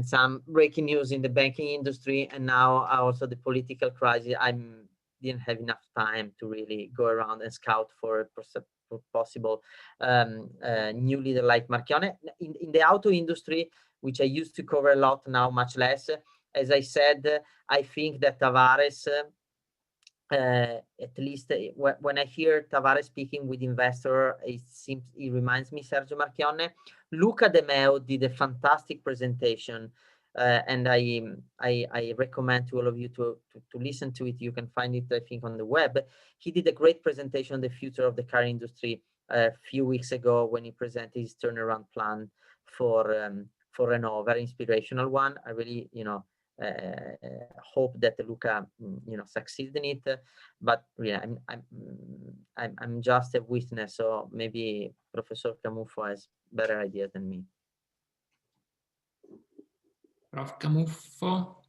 some breaking news in the banking industry, and now also the political crisis, I didn't have enough time to really go around and scout for a possible new leader like Marchionne. In the auto industry, which I used to cover a lot, now much less. As I said, I think that Tavares, at least when I hear Tavares speaking with investor, it reminds me Sergio Marchionne. Luca De Meo did a fantastic presentation, and I recommend to all of you to listen to it. You can find it, I think, on the web. He did a great presentation on the future of the car industry a few weeks ago when he presented his turnaround plan for Renault. Very inspirational one. I really, hope that Luca, succeeds in it. But yeah, I'm just a witness, so maybe Professor Camuffo has better ideas than me. Prof. Camuffo,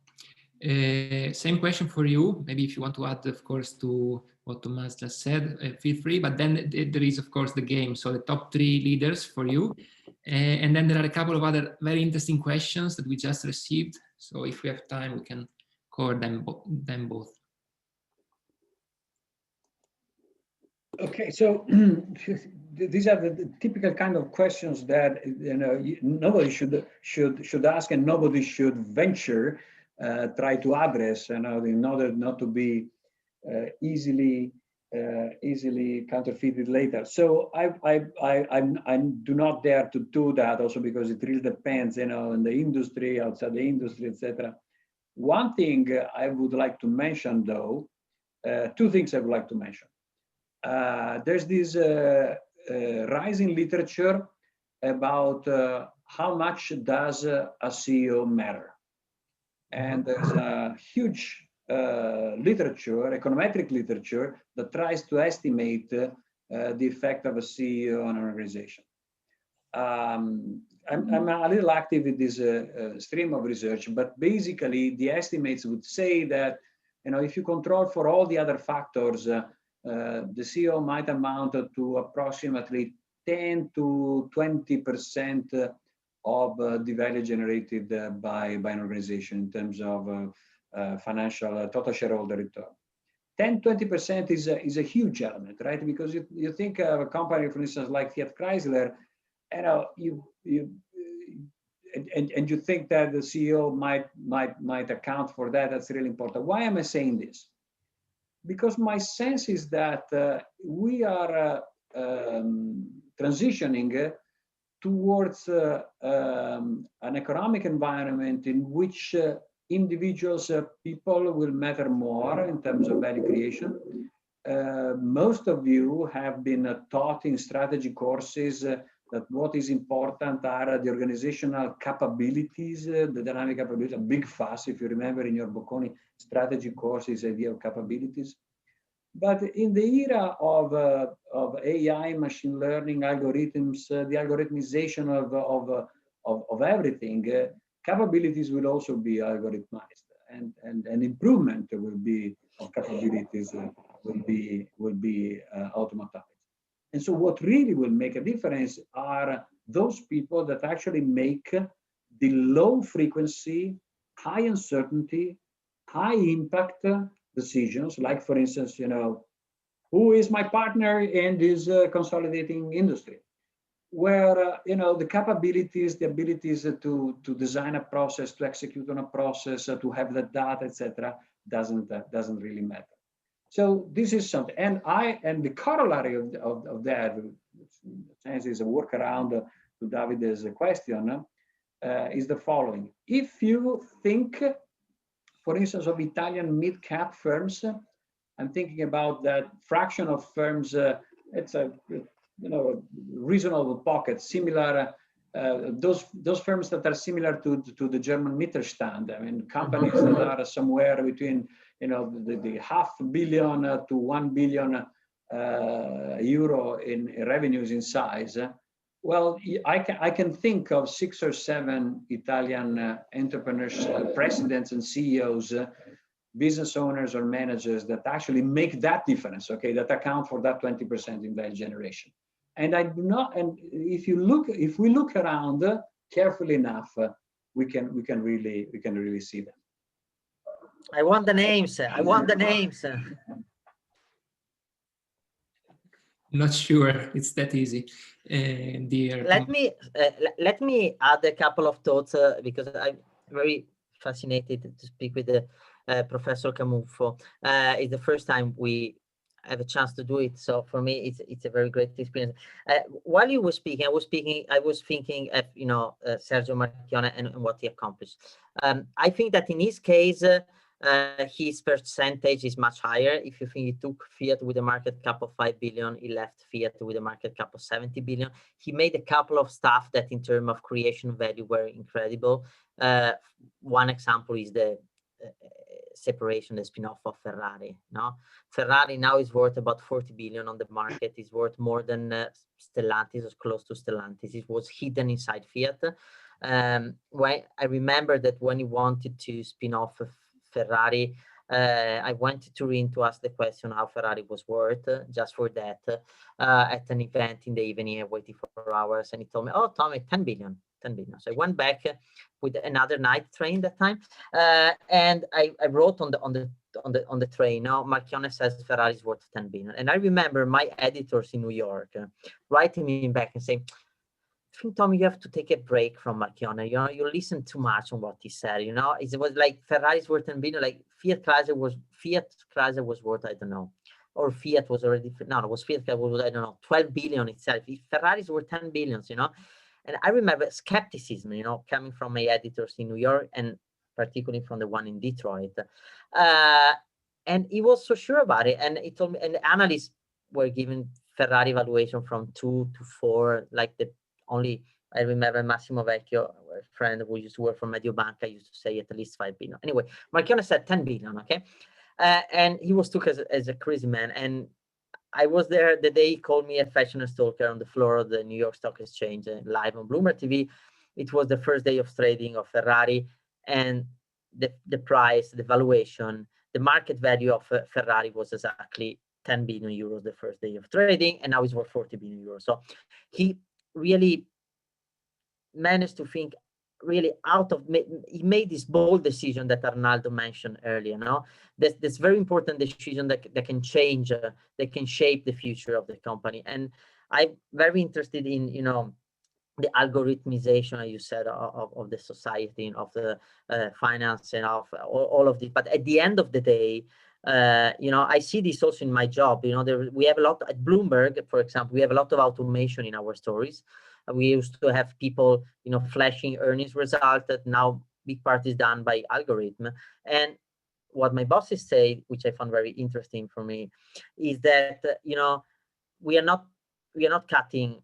same question for you. Maybe if you want to add, of course, to what Tommaso just said, feel free. But then there is, of course, the game. So the top 3 leaders for you. And then there are a couple of other very interesting questions that we just received. So if we have time, we can cover them both. Okay, so these are the typical kind of questions that nobody should ask, and nobody should venture try to address, in order not to be easily counterfeited later. So I do not dare to do that, also because it really depends, in the industry, outside the industry, etc. One thing I would like to mention, though, 2 things I would like to mention. There's this rising literature about how much does a CEO matter. And there's a huge literature, econometric literature, that tries to estimate the effect of a CEO on an organization. I'm a little active in this stream of research, but basically the estimates would say that, you know, if you control for all the other factors, the CEO might amount to approximately 10 to 20% of the value generated by an organization in terms of financial total shareholder return. 10-20% is a huge element, right? Because you think of a company, for instance, like Fiat Chrysler, you know, you think that the CEO might account for that. That's really important. Why am I saying this? Because my sense is that we are transitioning towards an economic environment in which individuals, people will matter more in terms of value creation. Most of you have been taught in strategy courses that what is important are the organizational capabilities, the dynamic capabilities, a big fuss, if you remember in your Bocconi strategy course, is the idea of capabilities. But in the era of AI, machine learning, algorithms, the algorithmization of everything, capabilities will also be algorithmized, and improvement will be of capabilities will be automatized. And so what really will make a difference are those people that actually make the low frequency, high uncertainty, high impact decisions, like, for instance, you know, who is my partner in this consolidating industry, where you know, the capabilities, the abilities to design a process, to execute on a process, to have the data, etc., doesn't really matter. So this is something, and the corollary of that, in a sense, is a workaround to Davide's question, is the following. If you think, for instance, of Italian mid-cap firms, I'm thinking about that fraction of firms. It's a reasonable pocket, similar. Those firms that are similar to the German Mittelstand. I mean, companies that are somewhere between, the $500 million to $1 billion euro in revenues in size. Well, I can think of 6 or 7 Italian entrepreneurs, presidents and CEOs, business owners or managers that actually make that difference, okay, that account for that 20% in value generation. And I do not, and if we look around carefully enough, we can really see them. I want the names. I want the names. Not sure it's that easy, dear. Let me add a couple of thoughts because I'm very fascinated to speak with the Professor Camuffo. It's the first time we have a chance to do it, so for me it's a very great experience. While you were speaking, I was thinking of Sergio Marchionne and what he accomplished. I think that in his case, his percentage is much higher. If you think he took Fiat with a market cap of 5 billion, he left Fiat with a market cap of 70 billion. He made a couple of stuff that in terms of creation value were incredible. One example is the separation, the spin-off of Ferrari. Ferrari now is worth about 40 billion on the market. It's worth more than Stellantis, or close to Stellantis. It was hidden inside Fiat. When I remember that when he wanted to spin off Ferrari, I went to Turin to ask the question how Ferrari was worth, just for that, at an event in the evening, waiting for hours, and he told me, "Oh, Tommy, 10 billion. 10 billion." So I went back with another night train that time, and I wrote on the train. Now Marchionne says Ferrari is worth 10 billion, and I remember my editors in New York writing me back and saying, "I think, Tommy, you have to take a break from Marchionne. You listen too much on what he said. It was like Ferrari's worth 10 billion, like Fiat Chrysler was worth, I don't know, or Fiat was already, no, it was Fiat was, I don't know, 12 billion itself. If Ferrari's worth 10 billion, And I remember skepticism, coming from my editors in New York, and particularly from the one in Detroit. And he was so sure about it. And he told me, and the analysts were giving Ferrari valuation from 2 to 4, like the only I remember Massimo Vecchio, a friend who used to work for Mediobanca, used to say at least 5 billion. Anyway, Marchionne said 10 billion, okay? And he was took as a crazy man. And I was there the day he called me a fashion stalker on the floor of the New York Stock Exchange, live on Bloomberg TV. It was the first day of trading of Ferrari, and the price, the valuation, the market value of Ferrari was exactly 10 billion euros the first day of trading, and now it's worth 40 billion euros. So he really managed to think really he made this bold decision that Arnaldo mentioned earlier. No, this very important decision that can change, that can shape the future of the company. And I'm very interested in, you know, the algorithmization, as you said, of the society, of the finance, and of all of this. But at the end of the day, you know, I see this also in my job. You know, we have a lot at Bloomberg, for example. We have a lot of automation in our stories. We used to have people, you know, flashing earnings result, that now big part is done by algorithm. And what my bosses say, which I found very interesting for me, is that you know, we are not cutting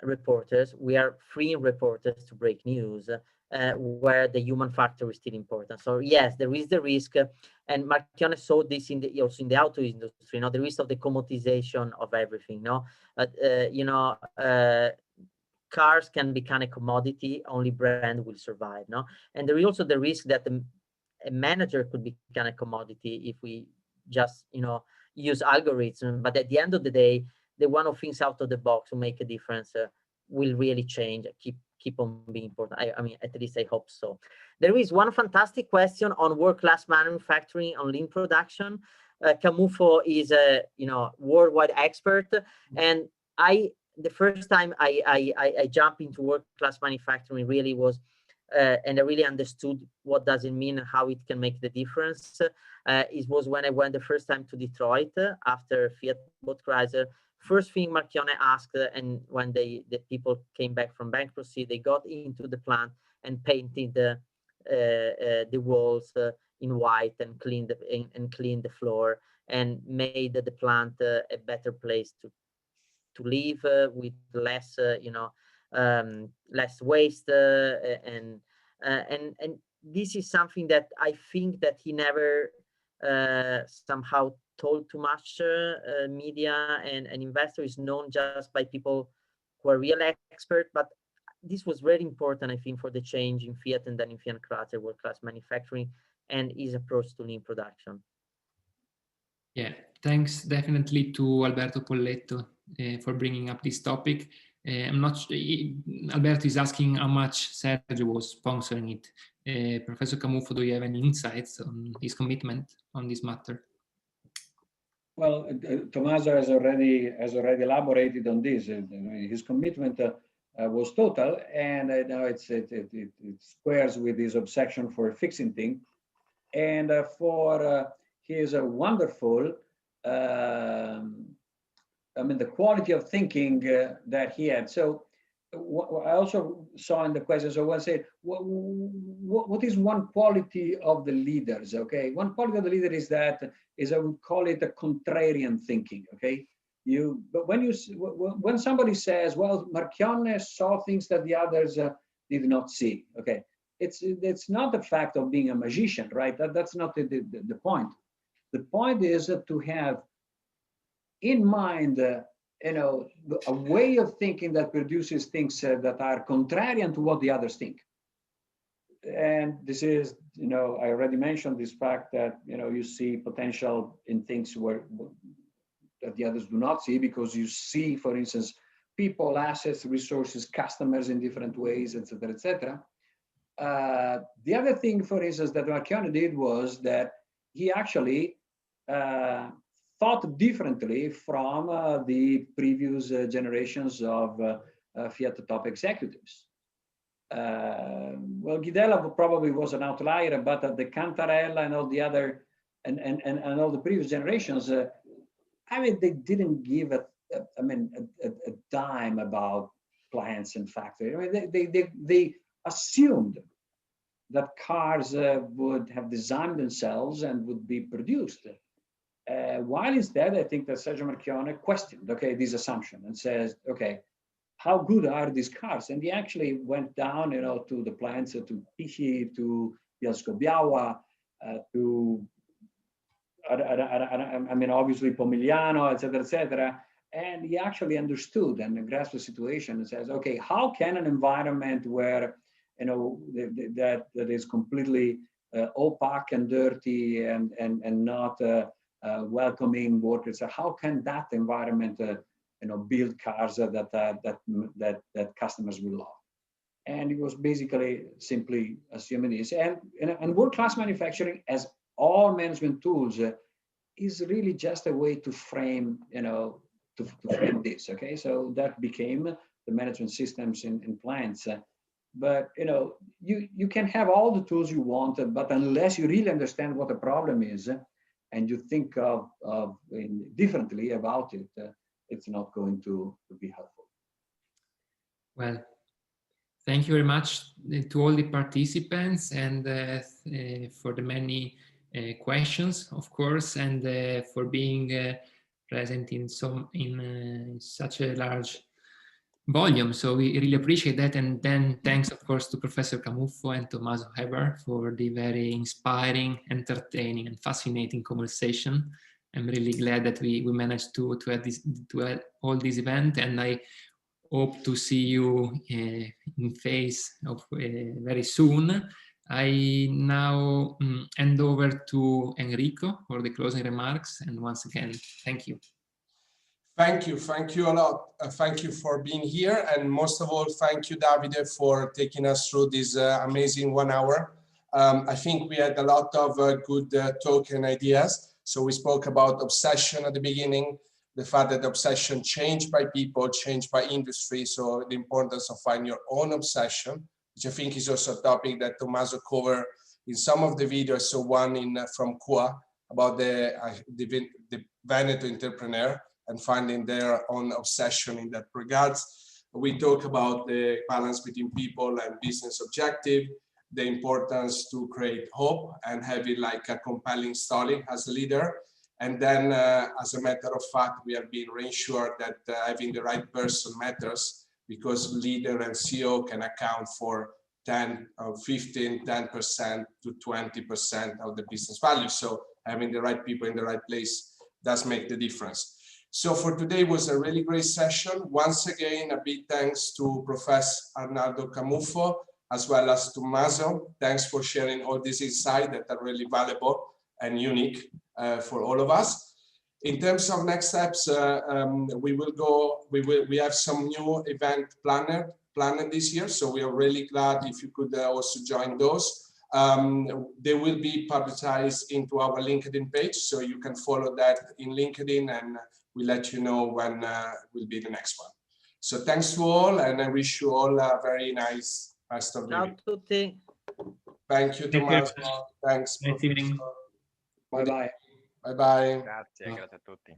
reporters. We are freeing reporters to break news, where the human factor is still important. So yes, there is the risk, and Marchionne saw this also in the auto industry. You know, the risk of the commoditization of everything. No, you know. Cars can become a commodity, only brand will survive, no? And there is also the risk that a manager could become a commodity if we just, you know, use algorithms. But at the end of the day, the one who thinks out of the box, who make a difference, will really change, keep on being important. I mean, at least I hope so. There is one fantastic question on world-class manufacturing, on lean production. Camuffo is a, you know, worldwide expert, and the first time I jumped into world-class manufacturing really was, and I really understood what does it mean and how it can make the difference. It was when I went the first time to Detroit after Fiat bought Chrysler. First thing Marchionne asked, and when the people came back from bankruptcy, they got into the plant and painted the walls in white and cleaned the floor, and made the plant a better place to live, with less, you know, less waste, and this is something that I think that he never somehow told too much. Media and investors, known just by people who are real expert, but this was very important, I think, for the change in Fiat and then in Fiat Chrysler world-class manufacturing and his approach to lean production. Yeah, thanks definitely to Alberto Polletto for bringing up this topic. I'm not Alberto is asking how much Sergio was sponsoring it. Professor Camuffo, do you have any insights on his commitment on this matter? Well, Tommaso has already elaborated on this. His commitment was total, and now it squares with his obsession for fixing things, and for his wonderful. I mean, the quality of thinking that he had. So I also saw in the question, so one said, what is one quality of the leaders? Okay, one quality of the leader is that, I would call it a contrarian thinking. Okay, but when somebody says, well, Marchionne saw things that the others did not see. Okay, it's not the fact of being a magician, right? That's not the point. The point is to have in mind, you know, a way of thinking that produces things that are contrarian to what the others think. And this is, you know, I already mentioned this fact that, you know, you see potential in things that the others do not see, because you see, for instance, people, assets, resources, customers in different ways, etc., etc. The other thing, for instance, that Marchionne did was that he actually thought differently from the previous generations of Fiat top executives. Well, Ghidella probably was an outlier, but the Cantarella and all the other, and all the previous generations, I mean, they didn't give a dime about plants and factories. I mean, they assumed that cars would have designed themselves and would be produced. While instead, I think that Sergio Marchionne questioned, okay, this assumption and says, okay, how good are these cars? And he actually went down, you know, to the plants, to Tichy, to Bielsko-Biała, to, I mean, obviously Pomigliano, et cetera. And he actually understood and grasped the situation and says, okay, how can an environment where, you know, that is completely opaque and dirty and not welcoming workers, so how can that environment, you know, build cars that customers will love? And it was basically simply assuming this. And world-class manufacturing, as all management tools, is really just a way to frame, you know, to frame this. Okay, so that became the management systems in plants. But you know, you can have all the tools you want, but unless you really understand what the problem is, and you think of differently about it, it's not going to be helpful. Well, thank you very much to all the participants and for the many questions, of course, and for being present in such a large volume. So we really appreciate that. And then thanks, of course, to Professor Camuffo and Tommaso Ebhardt for the very inspiring, entertaining, and fascinating conversation. I'm really glad that we managed to have all this event, and I hope to see you in face of very soon. I now hand over to Enrico for the closing remarks. And once again, thank you. Thank you a lot. Thank you for being here. And most of all, thank you, Davide, for taking us through this amazing 1 hour. I think we had a lot of good talk and ideas. So we spoke about obsession at the beginning, the fact that obsession changed by people, changed by industry. So the importance of finding your own obsession, which I think is also a topic that Tommaso covered in some of the videos. So one from Qua about the Veneto entrepreneur and finding their own obsession in that regards. We talk about the balance between people and business objective, the importance to create hope and having like a compelling story as a leader. And then as a matter of fact, we have been reassured that having the right person matters, because leader and CEO can account for 10 or 15, 10% to 20% of the business value. So having the right people in the right place does make the difference. So for today was a really great session. Once again, a big thanks to Professor Arnaldo Camuffo, as well as Tommaso. Thanks for sharing all these insights that are really valuable and unique for all of us. In terms of next steps, we have some new event planned this year. So we are really glad if you could also join those. They will be publicized into our LinkedIn page, so you can follow that in LinkedIn, and we'll let you know when will be the next one. So thanks to all, and I wish you all a very nice rest of the week. Ciao a tutti. Thank you, Tommaso. Thanks. Nice evening. Bye-bye. Bye-bye. Grazie a tutti.